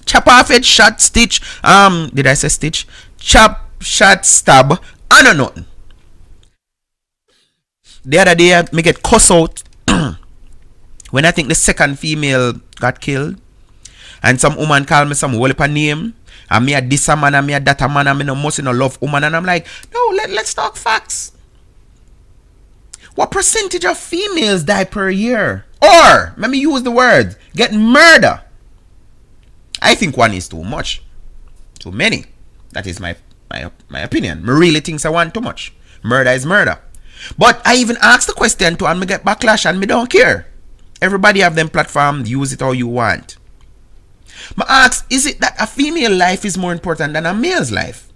Chop off head, shot, stitch. Did I say stitch? Chop, shot, stab. I know nothing. The other day me get cuss out when I think the second female got killed. And some woman called me some whole heap of name. And me a this a man and me a that a man and me no must no love woman. And I'm like, no, let's talk facts. What percentage of females die per year? Or, let me use the word, get murder. I think one is too much. Too many. That is my opinion. Me really thinks I want too much. Murder is murder. But I even asked the question too and me get backlash and me don't care. Everybody have them platform, use it how you want. I ask, is it that a female life is more important than a male's life?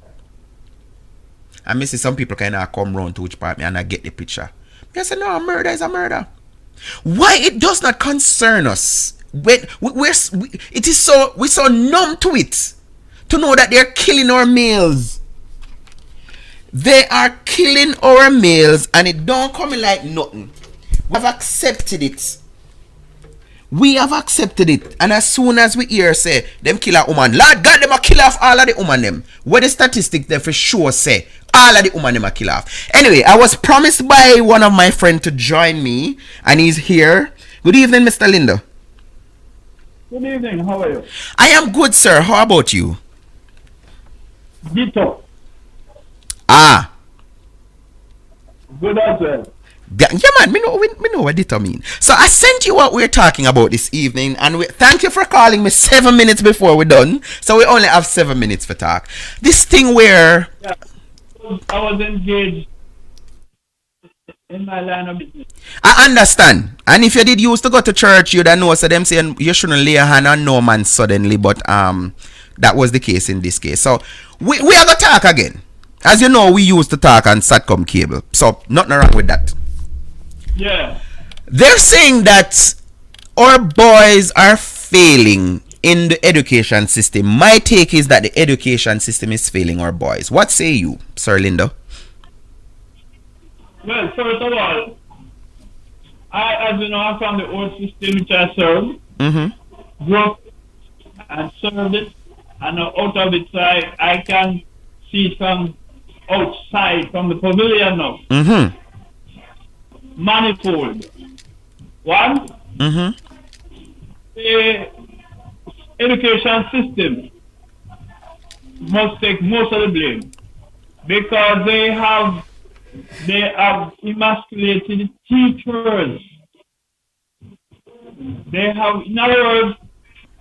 And me see some people kind of come round to which part me and I get the picture. I say, no, a murder is a murder. Why it does not concern us? When we're so numb to it to know that they're killing our males. They are killing our males and it don't come like nothing. We've accepted it. We have accepted it. And as soon as we hear say them kill a woman, Lord God, them a kill off all of the woman them. Where the statistics they for sure say all of the woman them a kill off. Anyway, I was promised by one of my friends to join me, and he's here. Good evening, Mr. Lindo. Good evening, how are you? I am good, sir. How about you? Ditto. Ah. Good as well. Yeah, man, me know what it mean. So I sent you what we're talking about this evening, and thank you for calling me 7 minutes before we're done. So we only have 7 minutes for talk. This thing where I was engaged in my line of business. I understand, and if you did used to go to church, you'd know. So them saying you shouldn't lay a hand on no man suddenly, but that was the case in this case. So we are gonna talk again. As you know, we used to talk on Satcom cable, so nothing wrong with that. Yeah. They're saying that our boys are failing in the education system. My take is that the education system is failing our boys. What say you, Sir Lindo? Well, first of all, as you know, I'm from the old system which I served. Mm-hmm. Grew up and served it, and out of it, I can see it from outside, from the pavilion now. Mm-hmm. Manifold. One, the education system must take most of the blame because they have emasculated teachers. They have, in other words,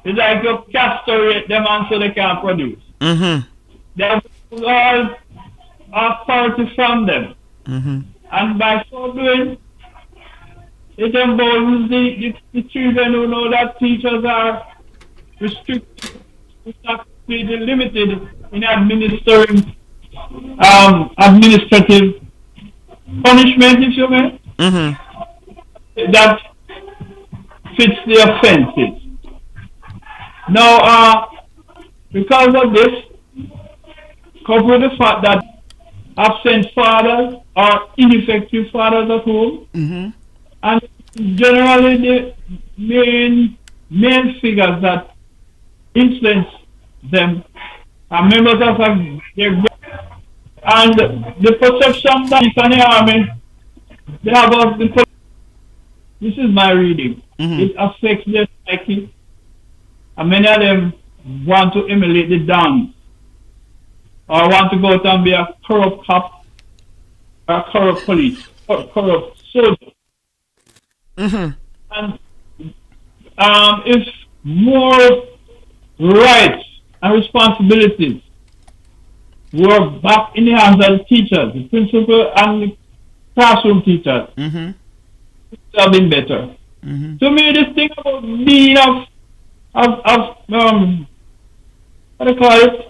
it's like you castrate them and so they can't produce. Mm-hmm. They have all authority from them. Mm-hmm. And by so doing, it emboldens the children who know that teachers are restricted, limited in administering administrative punishment, if you may, that fits the offenses. Now, because of this, coupled with the fact that absent fathers are ineffective fathers at home, and generally the main figures that influence them are members of their group, and the perception that in the army they have of the this is my reading. It affects their psyche, and many of them want to emulate the dance, or want to go out and be a corrupt cop, or a corrupt police, or corrupt soldier. And if more rights and responsibilities were back in the hands of the teachers, the principal and the classroom teachers, it would have been better. To me, this thing about being of what do you call it?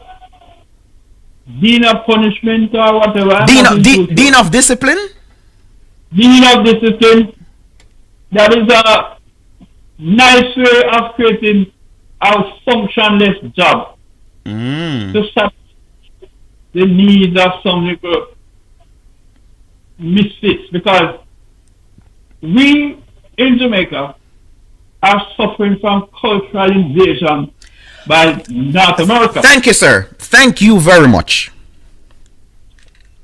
Dean of punishment or whatever. Dean of discipline? Dean of discipline. That is a nice way of creating a functionless job. To satisfy the needs of some little misfits. Because we in Jamaica are suffering from cultural invasion by North America. Thank you, sir. Thank you very much.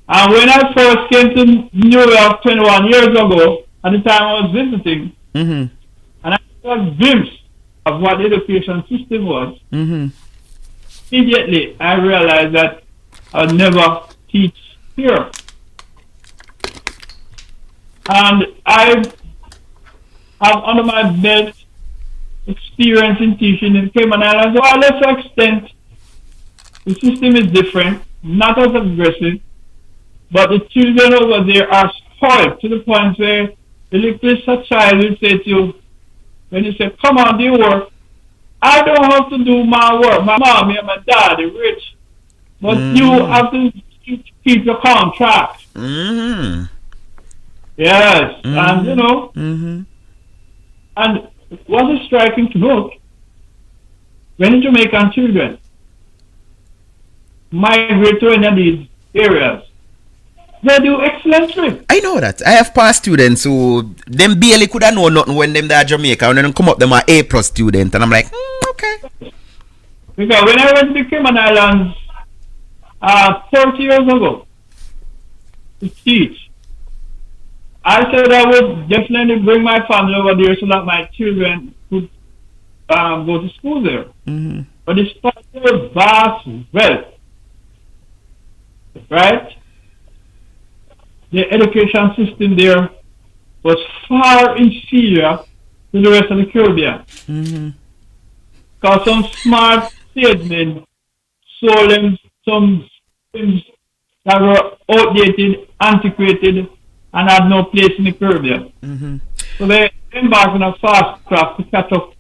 And when I first came to New York 21 years ago, at the time I was visiting, and I got a glimpse of what the education system was, immediately I realized that I'd never teach here. And I have under my belt experience in teaching in Cayman Islands. To a lesser extent, the system is different, not as aggressive, but the children over there are spoiled to the point where the little child will say to you, when you say, come on, do your work, I don't have to do my work. My mom and my dad are rich, but you have to keep your contract. Yes, and you know, and what is striking to note, when Jamaican children migrate to any of these areas, they do excellently. I know that. I have past students who them barely could have known nothing when them there Jamaica and then come up them are A plus student and I'm like, okay. Because when I went to the Cayman Islands 30 years ago to teach, I said I would definitely bring my family over there so that my children could go to school there. Mm-hmm. But despite their vast wealth, right, the education system there was far inferior to the rest of the Caribbean. Mm-hmm. Because some smart statesmen sold them some things that were outdated, antiquated, and had no place in the Caribbean. Mm-hmm. So they embarked on a fast track to catch up,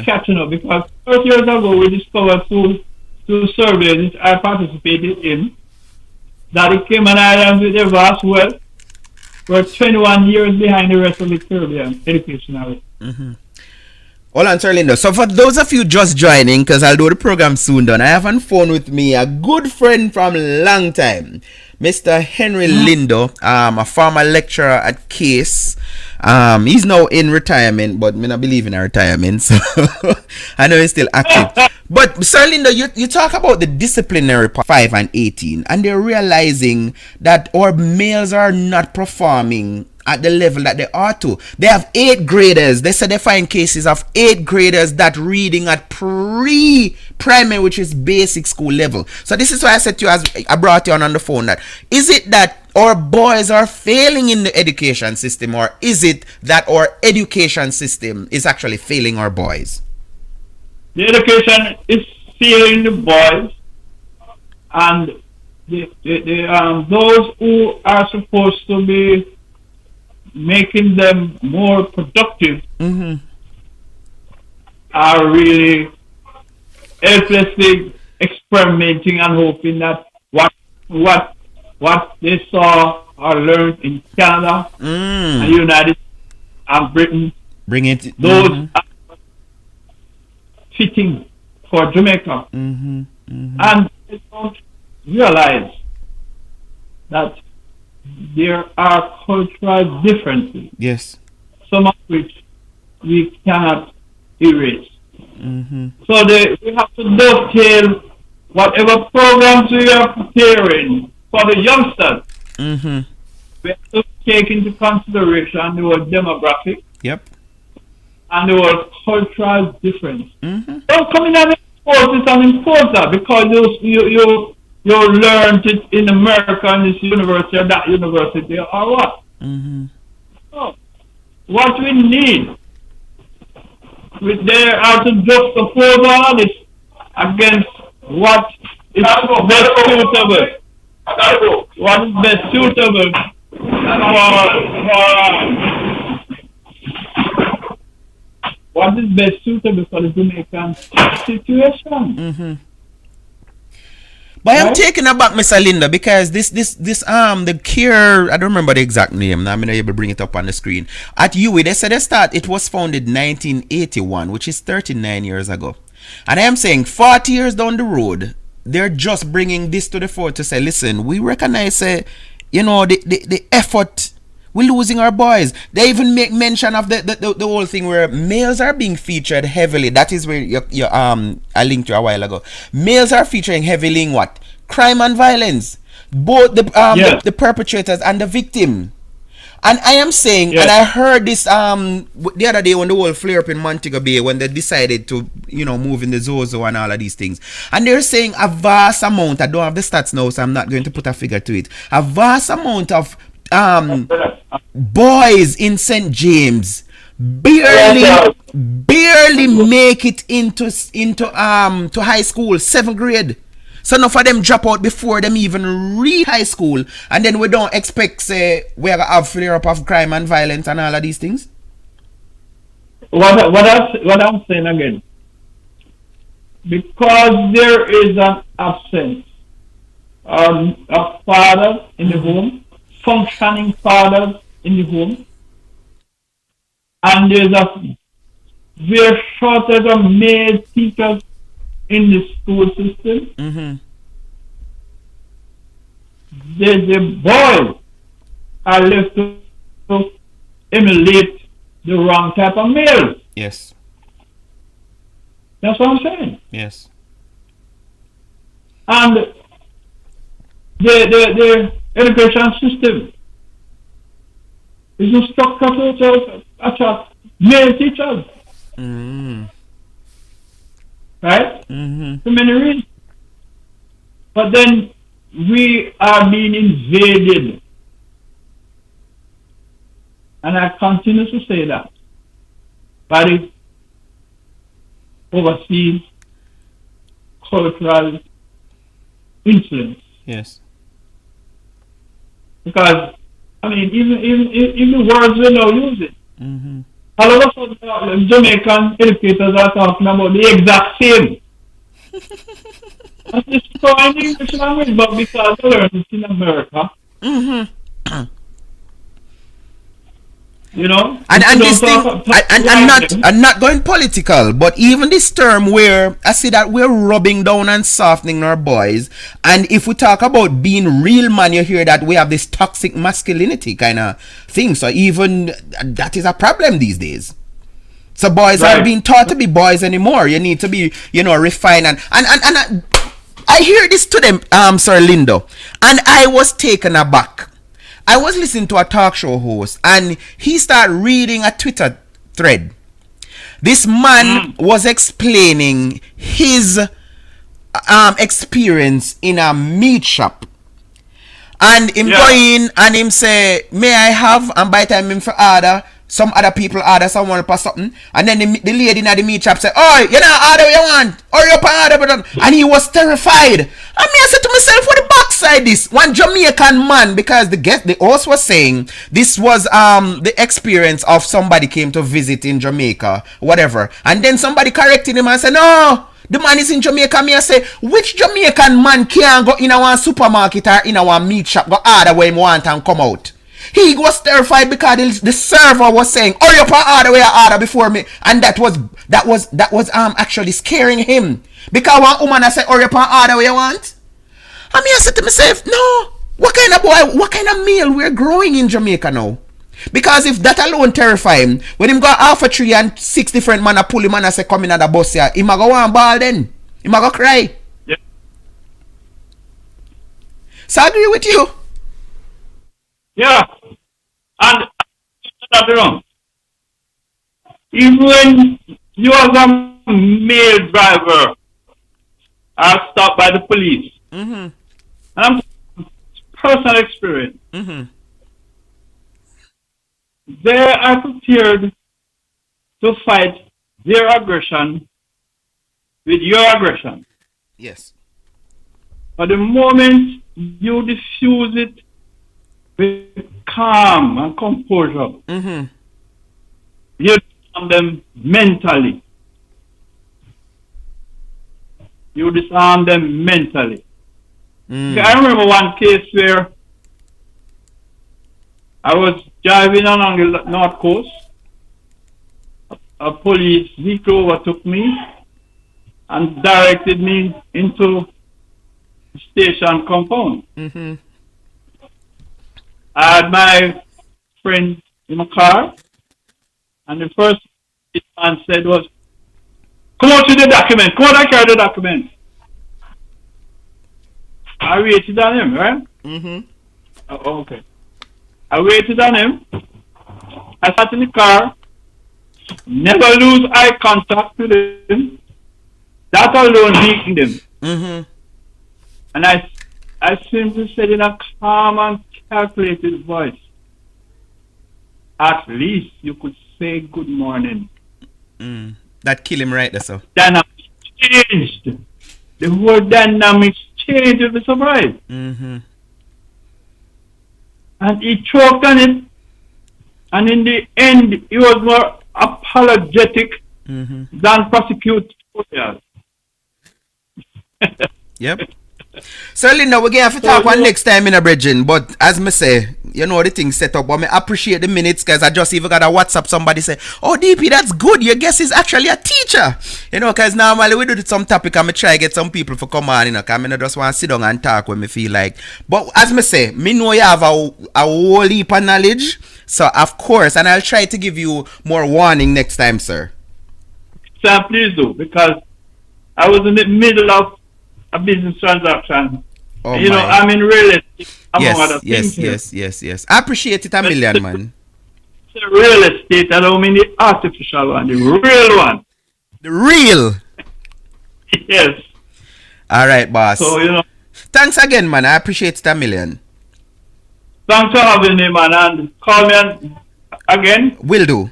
catching up. Because 30 years ago, we discovered through surveys which I participated in that the Cayman Islands with their vast wealth were 21 years behind the rest of the Caribbean educationally. Mm-hmm. Hold on, Sir Lindo. So for those of you just joining, because I'll do the program soon done, I have on phone with me a good friend from long time, Mr. Henry Lindo, a former lecturer at Case. He's now in retirement, but me not believe in a retirement, so I know he's still active. But Sir Lindo, you talk about the disciplinary part 5 and 18, and they're realizing that our males are not performing at the level that they are to. They have 8th graders. They said they find cases of 8th graders that reading at pre-primary, which is basic school level. So this is why I said to you, as I brought you on the phone, that is it that our boys are failing in the education system, or is it that our education system is actually failing our boys? The education is failing the boys, and those who are supposed to be making them more productive are really helplessly experimenting and hoping that what they saw or learned in Canada and United States and Britain, bring it. Those are fitting for Jamaica. And they don't realize that there are cultural differences, Yes. some of which we cannot erase. So we have to dovetail whatever programs we are preparing for the youngsters. We have to take into consideration the whole demographic Yep. and the whole cultural difference. Don't come in and impose that because you learned it in America in this university or that university or what? So, what we need, there are to juxtapose all this against what is best suitable. What is best suitable what is best suitable for the Jamaican situation? But I'm taken aback, Mr. Linda, because this the care, I don't remember the exact name. Now I'm not able to bring it up on the screen. At UWI, they said it was founded 1981, which is 39 years ago. And I am saying 40 years down the road, they're just bringing this to the fore to say, listen, we recognize, the effort. We're losing our boys. They even make mention of the whole thing where males are being featured heavily. That is where I linked to a while ago. Males are featuring heavily in what? Crime and violence. Both the perpetrators and the victim. And I am saying, and I heard this the other day when the whole flare up in Montego Bay when they decided to, move in the Zozo and all of these things. And they're saying a vast amount, I don't have the stats now, so I'm not going to put a figure to it. A vast amount of boys in St. James barely make it into to high school, 7th grade. So enough of them drop out before them even reach high school, and then we don't expect, say, we're gonna have flare up of crime and violence and all of these things. What I'm saying again, because there is an absence of fathers in the home, functioning fathers in the home, and there's a very shortage of male teachers in the school system. the boys are left to emulate the wrong type of males. Yes. That's what I'm saying. Yes. And the education system is a structure to attract male teachers. Mm-hmm. Right? Mm-hmm. For many reasons. But then we are being invaded. And I continue to say that by the overseas cultural influence. Yes. Because, I mean, even the words we now use it. Mm-hmm. All of a sudden, Jamaican educators are talking about the exact same. And it's so in the English language, but because I learned it in America. Mm-hmm. You know? And this thing, I'm not going political, but even this term where I see that we're rubbing down and softening our boys, and if we talk about being real man, you hear that we have this toxic masculinity kind of thing. So even that is a problem these days. So boys aren't being taught to be boys anymore. You need to be, refined and I hear this to them, Sir Lindo, and I was taken aback. I was listening to a talk show host and he started reading a Twitter thread. This man was explaining his experience in a meat shop. And him go in and him say, may I have? And by the time him for order, some other people order someone for something. And then the lady in the meat shop say, oh, you know, order what you want. Or you order. And he was terrified. And me, I said to myself, what the backside this? One Jamaican man, because the host was saying this was the experience of somebody came to visit in Jamaica, whatever. And then somebody corrected him and said, no, the man is in Jamaica. Me, I say, which Jamaican man can go in our supermarket or in our meat shop, go order where he want and come out? He was terrified because the server was saying, "Oh, you put order where I order before me," and that was actually scaring him because one woman I said, "Oh, you put order where you want." I mean, I said to myself, "No, what kind of boy, what kind of male we're growing in Jamaica now?" Because if that alone terrify him, when him got half a tree and 6 different man a pull him and I say, "Come in at the bus here," he might go one ball then, he might go cry. Yeah. So I agree with you. Yeah, and that's wrong. Even when you as a male driver are stopped by the police, and I'm personal experience, they are prepared to fight their aggression with your aggression. Yes. But the moment you diffuse it with calm and composure, you disarm them mentally. You disarm them mentally. I remember one case where I was driving along the north coast. A police vehicle overtook me and directed me into the station compound. I had my friend in my car, and the first man said was, "Come out with the document, come out and carry the document." I waited on him, right? Okay. I waited on him. I sat in the car, never lose eye contact with him. That alone beating them. And I simply said in a calm and calculated voice, "At least you could say good morning." That kill him right there, so. Dynamics changed. The whole dynamics changed with the surprise. And he choked on it. And in the end, he was more apologetic than prosecutorial. Yep. So Linda, we're gonna have to talk one next time in a bridging, but as me say, you know the thing set up, but me appreciate the minutes because I just even got a WhatsApp somebody say, oh DP, that's good, your guest is actually a teacher. You know, because normally we do some topic and me try get some people for come on, you know, because I just want to sit down and talk when me feel like. But as me say, me know you have a whole heap of knowledge, so of course, and I'll try to give you more warning next time, sir. Sir, please do, because I was in the middle of a business transaction. Oh you know, my. I'm in real estate, among other Yes, things. yes. I appreciate it a million, man. It's real estate, I don't mean the artificial one, the real one. The real. Yes. All right, boss. So, you know, Thanks again, man. I appreciate it a million. thanks for having me, man, and call me again. Will do.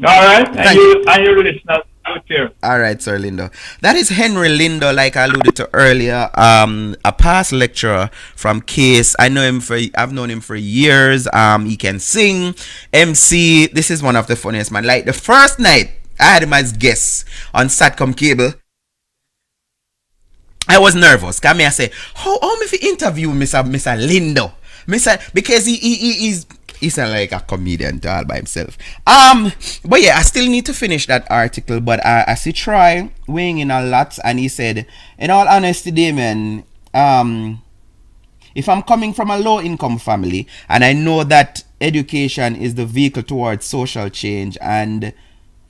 All right, Thank and your listeners out here. All right, Sir Lindo. That is Henry Lindo, like I alluded to earlier, a past lecturer from Case. I've known him for years. He can sing, MC. This is one of the funniest, man. Like the first night I had him as guest on Satcom Cable, I was nervous. Come here, I say, how me if you interview Mr. Lindo? Because he's like a comedian all by himself. But yeah, I still need to finish that article. But I see Troy weighing in a lot, and he said, in all honesty, Damien, if I'm coming from a low income family and I know that education is the vehicle towards social change and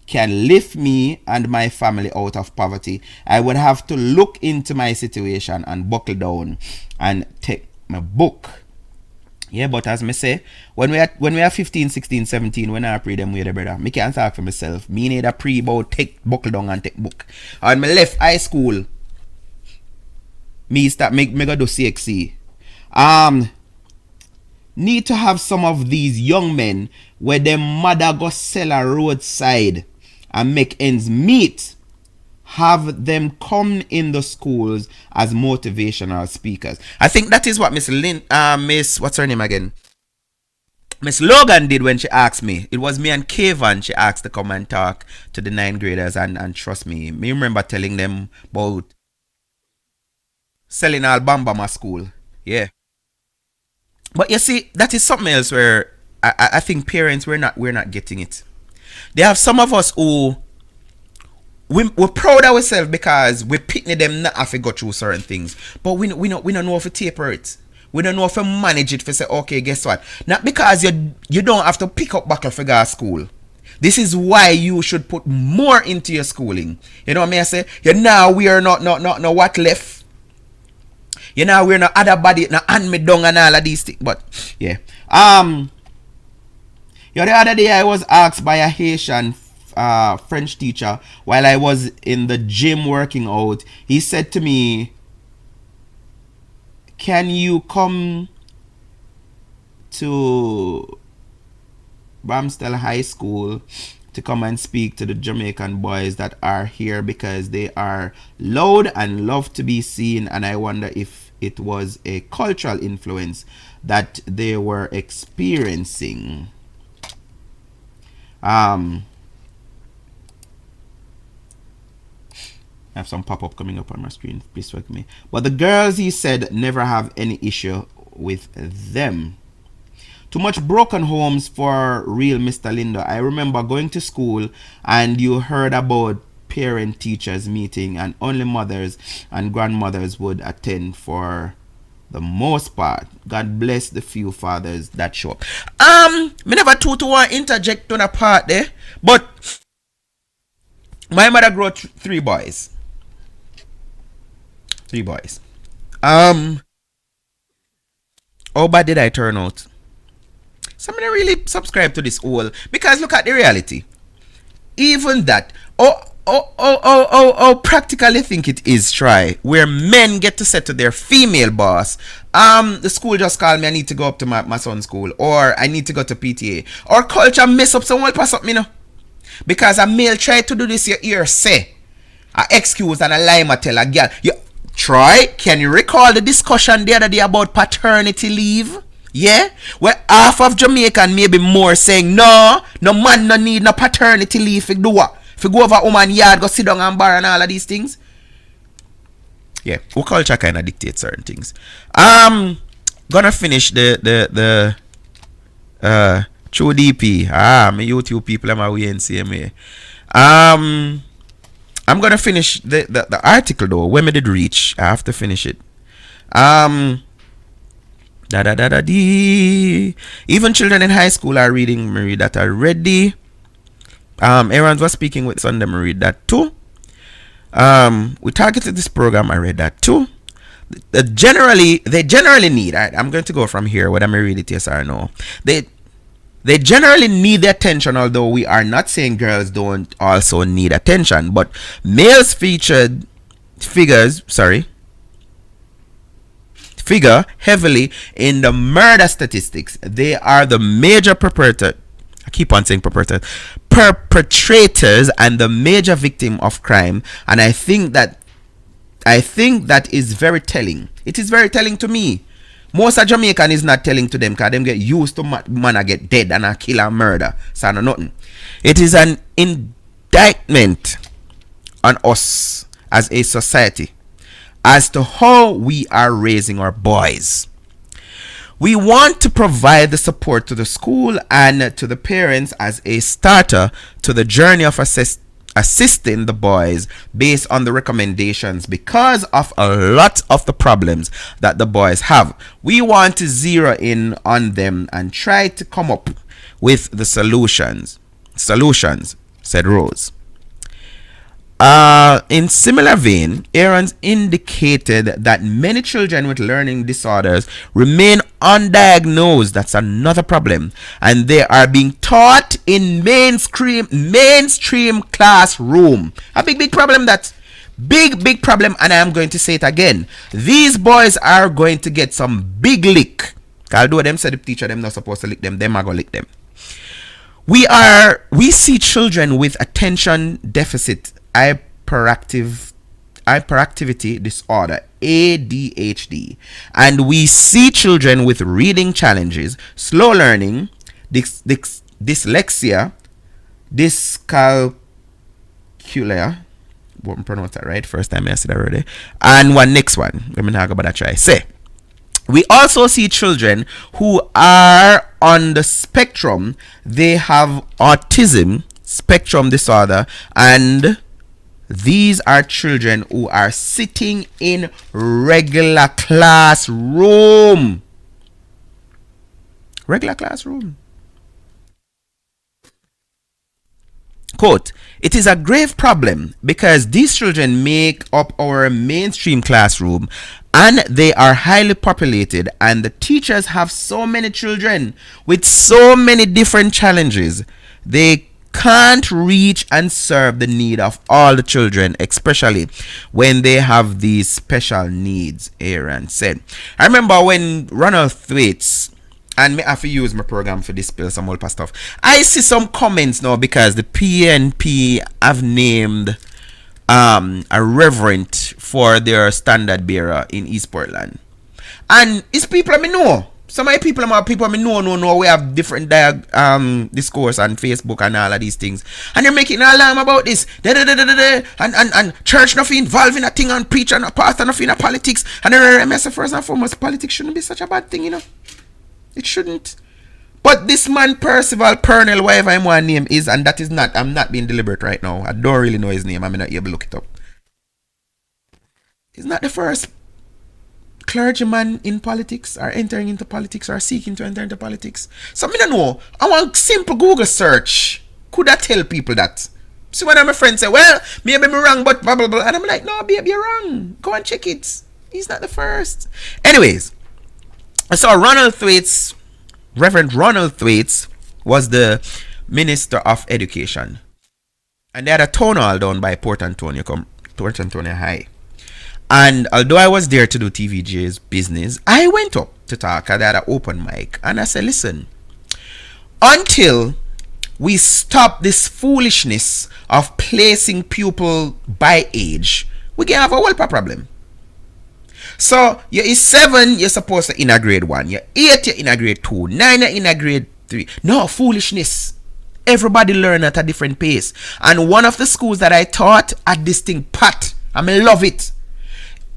can lift me and my family out of poverty, I would have to look into my situation and buckle down and take my book. Yeah, but as me say, when we are 15, 16, 17, when I pre them with the brother, me can't talk for myself. Me need a pre about take buckle down and take book. And me left high school, me start me go do CXC. Need to have some of these young men where their mother go sell a roadside and make ends meet, have them come in the schools as motivational speakers. I think that is what Miss what's her name again? Miss Logan did when she asked me. It was me and Kevin she asked to come and talk to the 9th graders, and trust me, me remember telling them about selling all Bambama school. Yeah. But you see, that is something else where I think parents we're not getting it. They have some of us who we're proud of ourselves because we picnic them not have to go through certain things. But we don't know if to taper it. We don't know if to manage it for say, okay, guess what? Not because you don't have to pick up buckle for go to school. This is why you should put more into your schooling. You know what I mean? I say, you know we are not what left. You know we're not other body, not hand me down and all of these things. But yeah. The other day I was asked by a Haitian French teacher while I was in the gym working out. He said to me, can you come to Bramstel High School to come and speak to the Jamaican boys that are here because they are loud and love to be seen, and I wonder if it was a cultural influence that they were experiencing. I have some pop-up coming up on my screen, please forgive me. But the girls, he said, never have any issue with them. Too much broken homes for real, Mr. Lindo. I remember going to school and you heard about parent-teachers meeting, and only mothers and grandmothers would attend for the most part. God bless the few fathers that show up. Me never to want interject on a part there, but my mother grew up 3 boys. 3 boys. How bad did I turn out? So I don't really subscribe to this whole, because look at the reality. Even that, practically think it is try where men get to say to their female boss, the school just called me, I need to go up to my son's school, or I need to go to PTA, or culture mess up, someone pass up me now. Because a male try to do this, your ear say a excuse and a lie ma tell a girl. You Troy, can you recall the discussion the other day about paternity leave? Yeah, where half of Jamaican, maybe more, saying no man no need no paternity leave. If do what? If you go over woman yard, go sit down and bar and all of these things. Yeah, our culture kind of dictates certain things. Gonna finish the True DP. My YouTube people, I'm away in CMA. I'm gonna finish the article though. When me did reach, I have to finish it. Even children in high school are reading. Me read that already. Aaron was speaking with Sunday. Me read that too. We targeted this program. I read that too. They generally need. I'm going to go from here. Whether I read it yes or no. They generally need the attention, although we are not saying girls don't also need attention. But males figure heavily in the murder statistics. They are the major perpetrators and the major victim of crime. And I think that is very telling. It is very telling to me. Most of Jamaican is not telling to them because them get used to man a get dead and a kill and murder. So no nothing. It is an indictment on us as a society as to how we are raising our boys. We want to provide the support to the school and to the parents as a starter to the journey of assisting the boys based on the recommendations because of a lot of the problems that the boys have. We want to zero in on them and try to come up with the solutions, said Rose. In similar vein, Aaron's indicated that many children with learning disorders remain undiagnosed. That's another problem. And they are being taught in mainstream classroom. A big problem. That's big problem. And I am going to say it again. These boys are going to get some big lick. Although them said the teacher them not supposed to lick them are going to lick them. We see children with attention deficit hyperactivity disorder, ADHD, and we see children with reading challenges, slow learning, dyslexia, dyscalculia. Won't pronounce that right. First time I said that already. And one next one. Let me talk about that. Try. Say. We also see children who are on the spectrum. They have autism spectrum disorder, and these are children who are sitting in regular classroom. Quote, it is a grave problem because these children make up our mainstream classroom and they are highly populated and the teachers have so many children with so many different challenges. They can't reach and serve the need of all the children, especially when they have these special needs, Aaron said. I remember when Ronald Thwaites, and me have to use my program for dispel some old past stuff. I see some comments now because the PNP have named a reverend for their standard bearer in East Portland. And it's people I know. Some of the people I know. We have different discourse on Facebook and all of these things. And they're making an alarm about this. And church nothing involved in a thing and preacher and a pastor nothing in politics. And then first and foremost, politics shouldn't be such a bad thing, you know. It shouldn't. But this man, Percival Purnell, whatever his name is, and that is not, I'm not being deliberate right now. I don't really know his name. I'm not able to look it up. He's not the first clergyman in politics or entering into politics or seeking to enter into politics. So I don't know. I want simple Google search. Could I tell people that? See, when my friend say, well, maybe I'm wrong, but blah, blah, blah. And I'm like, no, babe, you're wrong. Go and check it. He's not the first. Anyways, I saw Reverend Ronald Thwaites was the Minister of Education. And they had a town hall down by Port Antonio High. And although I was there to do TVJ's business, I went up to talk. I had an open mic. And I said, listen, until we stop this foolishness of placing pupil by age, we can have a whole problem. So, you're 7, you're supposed to in a grade 1. You're 8, you're in a grade 2. 9, you're in a grade 3. No, foolishness. Everybody learn at a different pace. And one of the schools that I taught had this thing pat. I love it.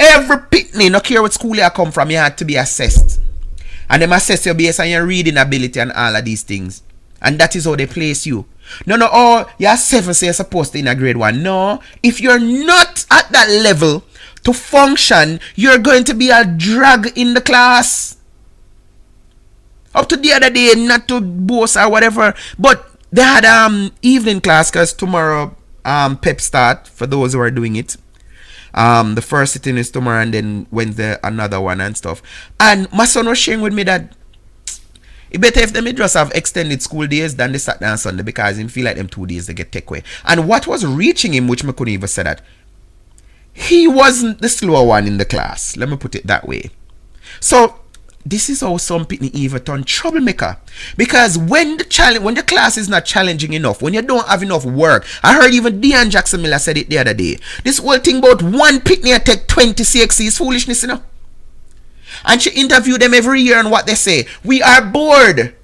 Every pitney, no care what school you come from, you had to be assessed. And them assess you based on your reading ability and all of these things. And that is how they place you. No, oh, you're 7, so you're supposed to in a grade 1. No, if you're not at that level to function, you're going to be a drag in the class. Up to the other day, not to boast or whatever, but they had evening class because tomorrow pep start for those who are doing it. The first sitting is tomorrow and then Wednesday another one and stuff. And my son was sharing with me that it better if them just have extended school days than the Saturday and Sunday because he feel like them 2 days they get take away. And what was reaching him, which me couldn't even say that, he wasn't the slower one in the class. Let me put it that way. So this is how some people even turn troublemaker, because when the class is not challenging enough, when you don't have enough work, I heard even Dean Jackson Miller said it the other day. This whole thing about one pitney take 20 CXC is foolishness, you know. And she interviewed them every year and what they say, we are bored.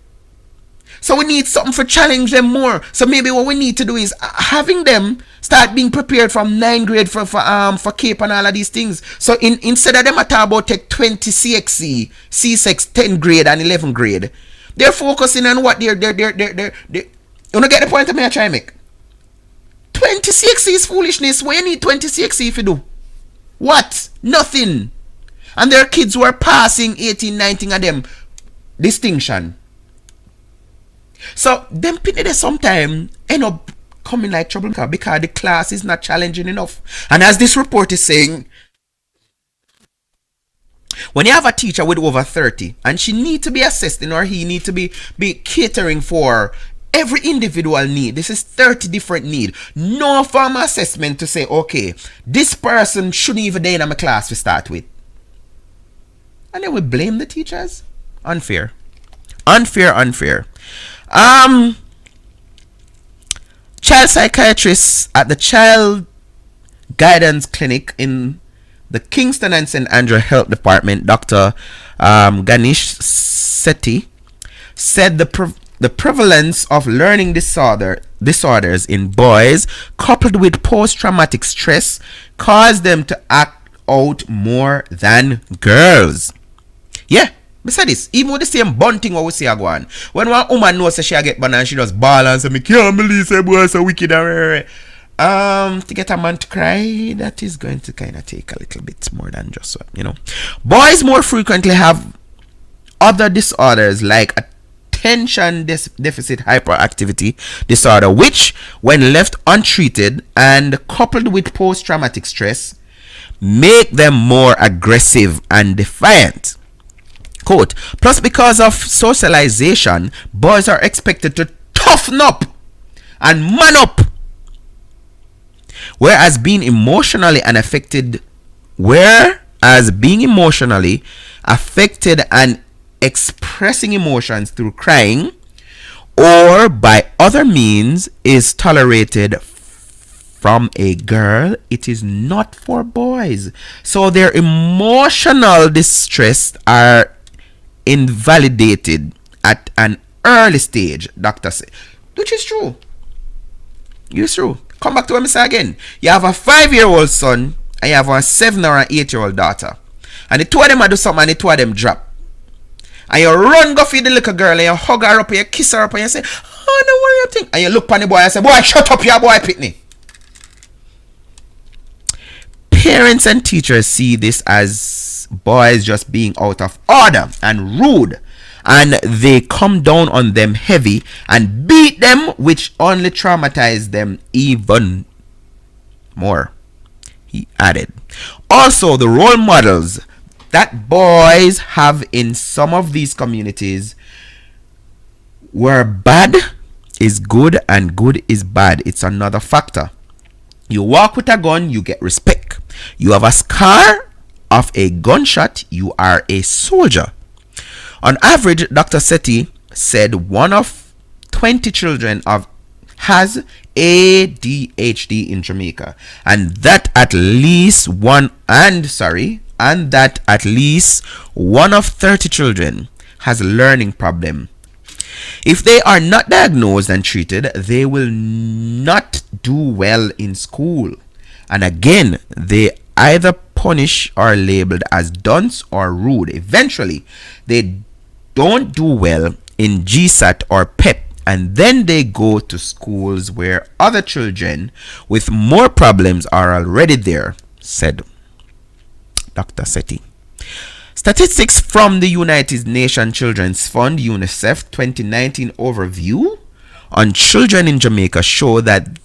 So we need something for challenge them more. So maybe what we need to do is having them start being prepared from 9th grade for CAPE and all of these things. So instead of them talk about take 20 CXC, C6, 10th grade and 11th grade, they're focusing on what they're you don't get the point I'm trying to make. 20 CXC is foolishness. What you need 20 CXC if you do? What? Nothing. And there are kids who are passing 18, 19 of them distinction. So them people they sometimes end up coming like trouble because the class is not challenging enough. And as this report is saying, when you have a teacher with over 30 and she need to be assessing or he need to be catering for every individual need, this is 30 different need, no form of assessment to say, okay, this person shouldn't even be in my class to start with. And then we blame the teachers. Unfair. Child psychiatrist at the Child Guidance Clinic in the Kingston and St. Andrew Health Department, Dr. Ganesh Sethi, said the prevalence of learning disorders in boys coupled with post-traumatic stress caused them to act out more than girls. Yeah. Besides this, even with the same bunting what we see go on, when one woman knows that she get banned and she does ball and say, me can't believe say boy so wicked and to get a man to cry, that is going to kind of take a little bit more than just what, you know. Boys more frequently have other disorders like attention deficit hyperactivity disorder, which when left untreated and coupled with post-traumatic stress make them more aggressive and defiant. Quote, plus because of socialization, boys are expected to toughen up and man up. Whereas being emotionally affected and expressing emotions through crying or by other means is tolerated from a girl, it is not for boys. So their emotional distress are invalidated at an early stage, doctor say, which is true. It's true. Come back to what I say again. You have a 5-year-old son and you have a 7 or an 8-year-old daughter, and the two of them do something and the two of them drop, and you run go feed the little girl and you hug her up and you kiss her up and you say, oh no worry a thing, and you look on the boy and say, boy shut up your boy pitney. Parents and teachers see this as boys just being out of order and rude, and they come down on them heavy and beat them, which only traumatize them even more, he added. Also, the role models that boys have in some of these communities, where bad is good and good is bad, it's another factor. You walk with a gun, you get respect. You have a scar of a gunshot, you are a soldier. On average, Dr. Sethi said 1 of 20 children has ADHD in Jamaica, and that at least one of 30 children has a learning problem. If they are not diagnosed and treated, they will not do well in school. And again, they either punished or labeled as dunce or rude. Eventually, they don't do well in GSAT or PEP, and then they go to schools where other children with more problems are already there, said Dr. Sethi. Statistics from the United Nations Children's Fund UNICEF 2019 overview on children in Jamaica show that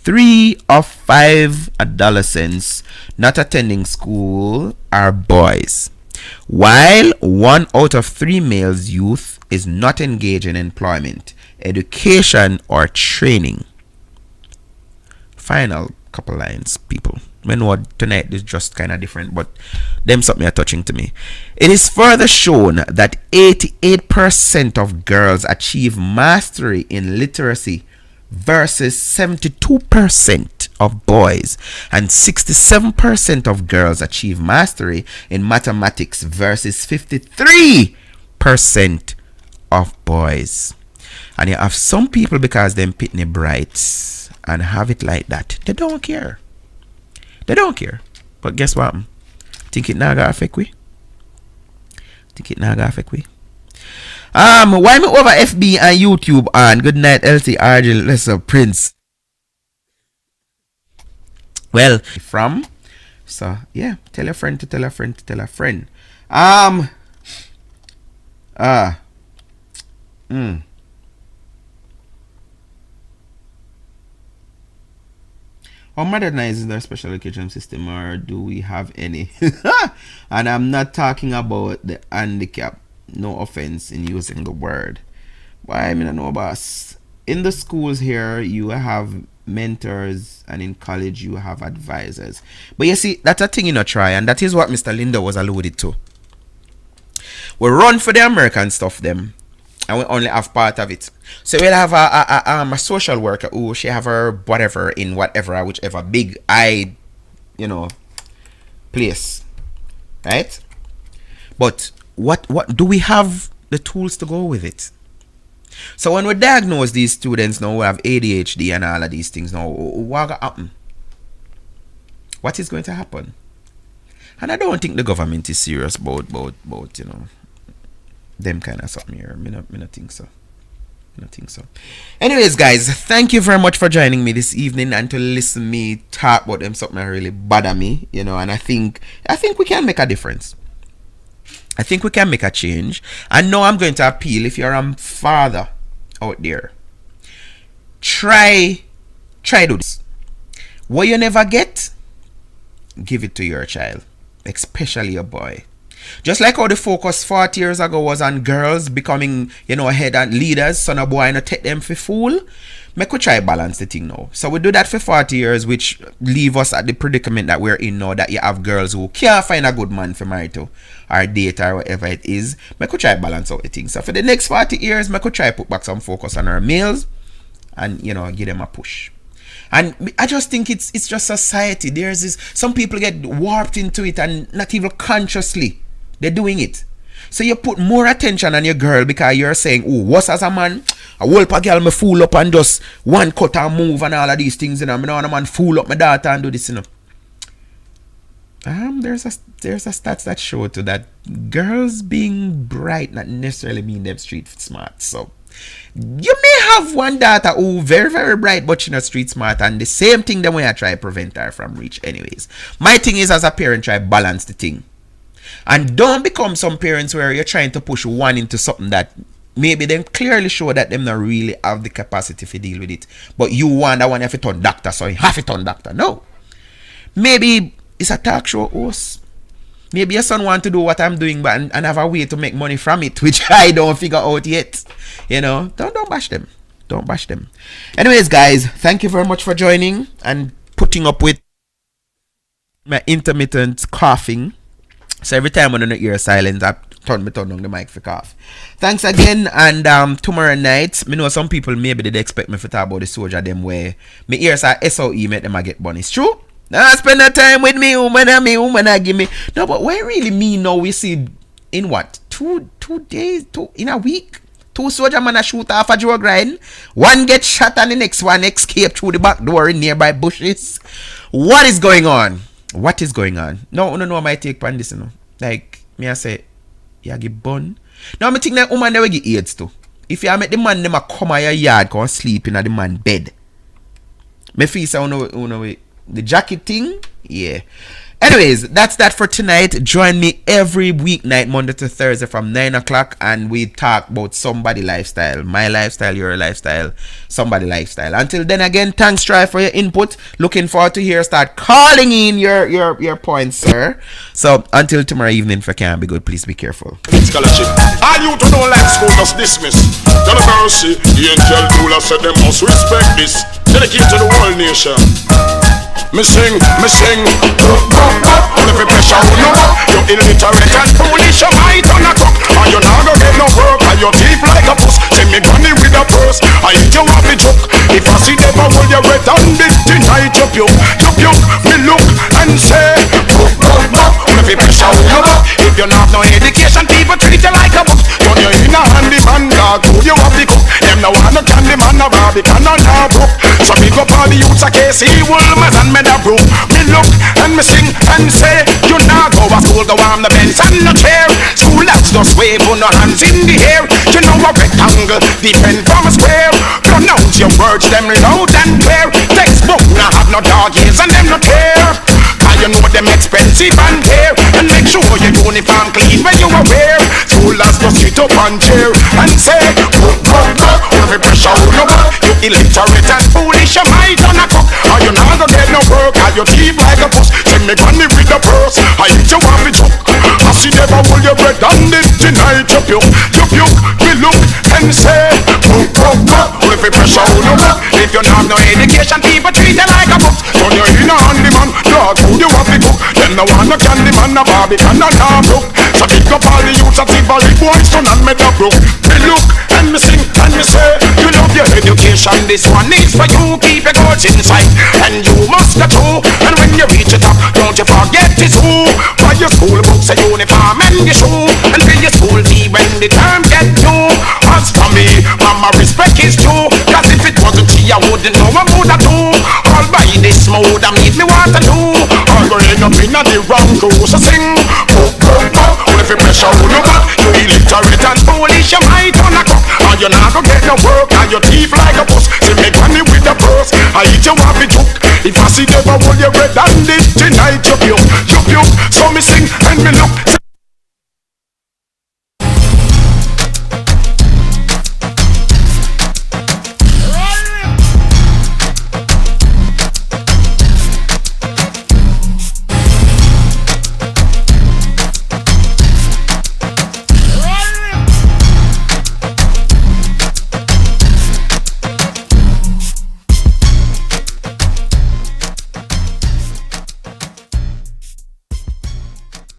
3 of 5 adolescents not attending school are boys, while 1 out of 3 males youth is not engaged in employment, education, or training. Final couple lines, people. I know tonight is just kind of different, but them something are touching to me. It is further shown that 88% of girls achieve mastery in literacy versus 72% of boys, and 67% of girls achieve mastery in mathematics versus 53% of boys. And you have some people, because them pitney brights and have it like that, they don't care. They don't care. But guess what? Think it not gonna affect we? Think it not gonna affect we? Why me over FB and YouTube on good night LT RJ Lesser Prince? Well, from, so yeah, tell a friend to tell a friend to tell a friend. How modernized is their special education system, or do we have any? And I'm not talking about the handicap. No offense in using the word. But I mean, I know about in the schools here, you have mentors, and in college, you have advisors. But you see, that's a thing you know try, and that is what Mr. Linda was alluded to. We run for the American stuff, them, and we only have part of it. So we'll have a social worker who she have her whatever in whatever, whichever big place, right? But what do we have the tools to go with it? So when we diagnose these students now who have ADHD and all of these things now, what will happen? What is going to happen? And I don't think the government is serious about them kind of something here. Me not think so. Anyways, guys, thank you very much for joining me this evening and to listen me talk about them something that really bother me, and I think we can make a difference. I think we can make a change. And now I'm going to appeal, if you're a father out there, try do this. What you never get, give it to your child, especially a boy. Just like how the focus 40 years ago was on girls becoming, head and leaders, son of boy, and take them for fool. Make we try balance the thing now. So we do that for 40 years, which leave us at the predicament that we're in now, that you have girls who can't find a good man for marry to, or date, or whatever it is. Make we try balance out the thing. So for the next 40 years, make we try put back some focus on our males and, give them a push. And I just think it's just society. There's this, some people get warped into it and not even consciously they're doing it. So you put more attention on your girl because you're saying, oh, what's as a man? A whole girl me fool up and just one cut and move and all of these things, I don't want a man fool up my daughter and do this, There's a stats that show to that girls being bright not necessarily mean them street smart. So you may have one daughter who very, very bright, but she's not street smart, and the same thing that when I try to prevent her from reach anyways. My thing is, as a parent, try balance the thing. And don't become some parents where you're trying to push one into something that maybe them clearly show that them not really have the capacity to deal with it. But you want that one have to turn doctor, so you have to turn doctor. No. Maybe it's a talk show host. Maybe your son want to do what I'm doing, but and have a way to make money from it, which I don't figure out yet. Don't bash them. Don't bash them. Anyways, guys, thank you very much for joining and putting up with my intermittent coughing. So every time when I hear silence, I turn on the mic for cough. Thanks again, and tomorrow night, me know some people maybe did expect me to talk about the soldier them where me ears are SOE make them get bunny. It's true. Now spend that time with me, woman, give me. No, but what I really mean now, we see in what? 2 days, in a week? 2 soldier man a shoot off a drug grind. One get shot and the next one escape through the back door in nearby bushes. What is going on? what is going on? No my take on this, you know. Like, me I say, you give bun. Now, I think that woman never get AIDS too. If you make the man them a come out your yard, come sleep in the man bed. Me feel say, the jacket thing, yeah. Anyways, that's that for tonight. Join me every weeknight, Monday to Thursday from 9 o'clock, and we talk about somebody lifestyle. My lifestyle, your lifestyle, somebody lifestyle. Until then, again, thanks, Try, for your input. Looking forward to hear. Start calling in your points, sir. So, until tomorrow evening, if I can be good, please be careful. Scholarship. All you to know like school just dismiss. Tell the mercy, the angel ruler said they must respect this. Dedicate to the whole nation. Me sing, all of the pressure on you. You illiterate and foolish, you might on a cook. And you not gonna get no work, and your teeth like a puss. Send me gunny with a purse, I eat you off the joke. If I see them, I will you red and this tonight. You me look and say, all of the pressure on you. If you not no education, people treat you like a book. Turn you in a handyman, dog, who you have the cook. Them no one no candy man, no Barbie, can no book. So big up all the youths a KC, Woolmans and Meadowbrook. Me look and me sing and say, you now go to school, go on the bench and no chair. School lads just wave on no hands in the air. You know a rectangle different from a square. Pronounce your words, them loud and clear. Textbook now have no dog ears and them no care. Cause you know them expensive and care. And make sure your uniform clean when you are wear. School lads just sit up and chair and say, every pressure on you. You illiterate and foolish, you might on a cook. Or you not gonna get no work, or you cheap like a puss. Send me money with the purse, I eat you off the chook. I see never hold your bread on this tonight. You puke, we look and say, every pressure on you. If you not have no education, people treat you like a book. Turn you in a handyman, dog, who you have the cook. Them no one no candy man, no Barbie, can no brook. So pick up all the youths and see Valley boys, son and Meadowbrook. Me look and me sing and me say, you love your education, this one is for you. Keep your goals inside and you must go through. And when you reach the top, don't you forget it's who. Buy your school books, a uniform and your shoe. And pay your school fee when the term get due. As for me, mama respect is due. Cause if it wasn't she, I wouldn't know what would I do. All by this mode, I need me what to do. All going up in the wrong crew, so sing. All if you pressure on you, you illiterate and foolish, you might on a cook. And you're not gonna get no work, and your teeth like a puss. See me money with the purse, I eat you off the joke. If I see them, I will you red and this tonight. You puke, so me sing and me look.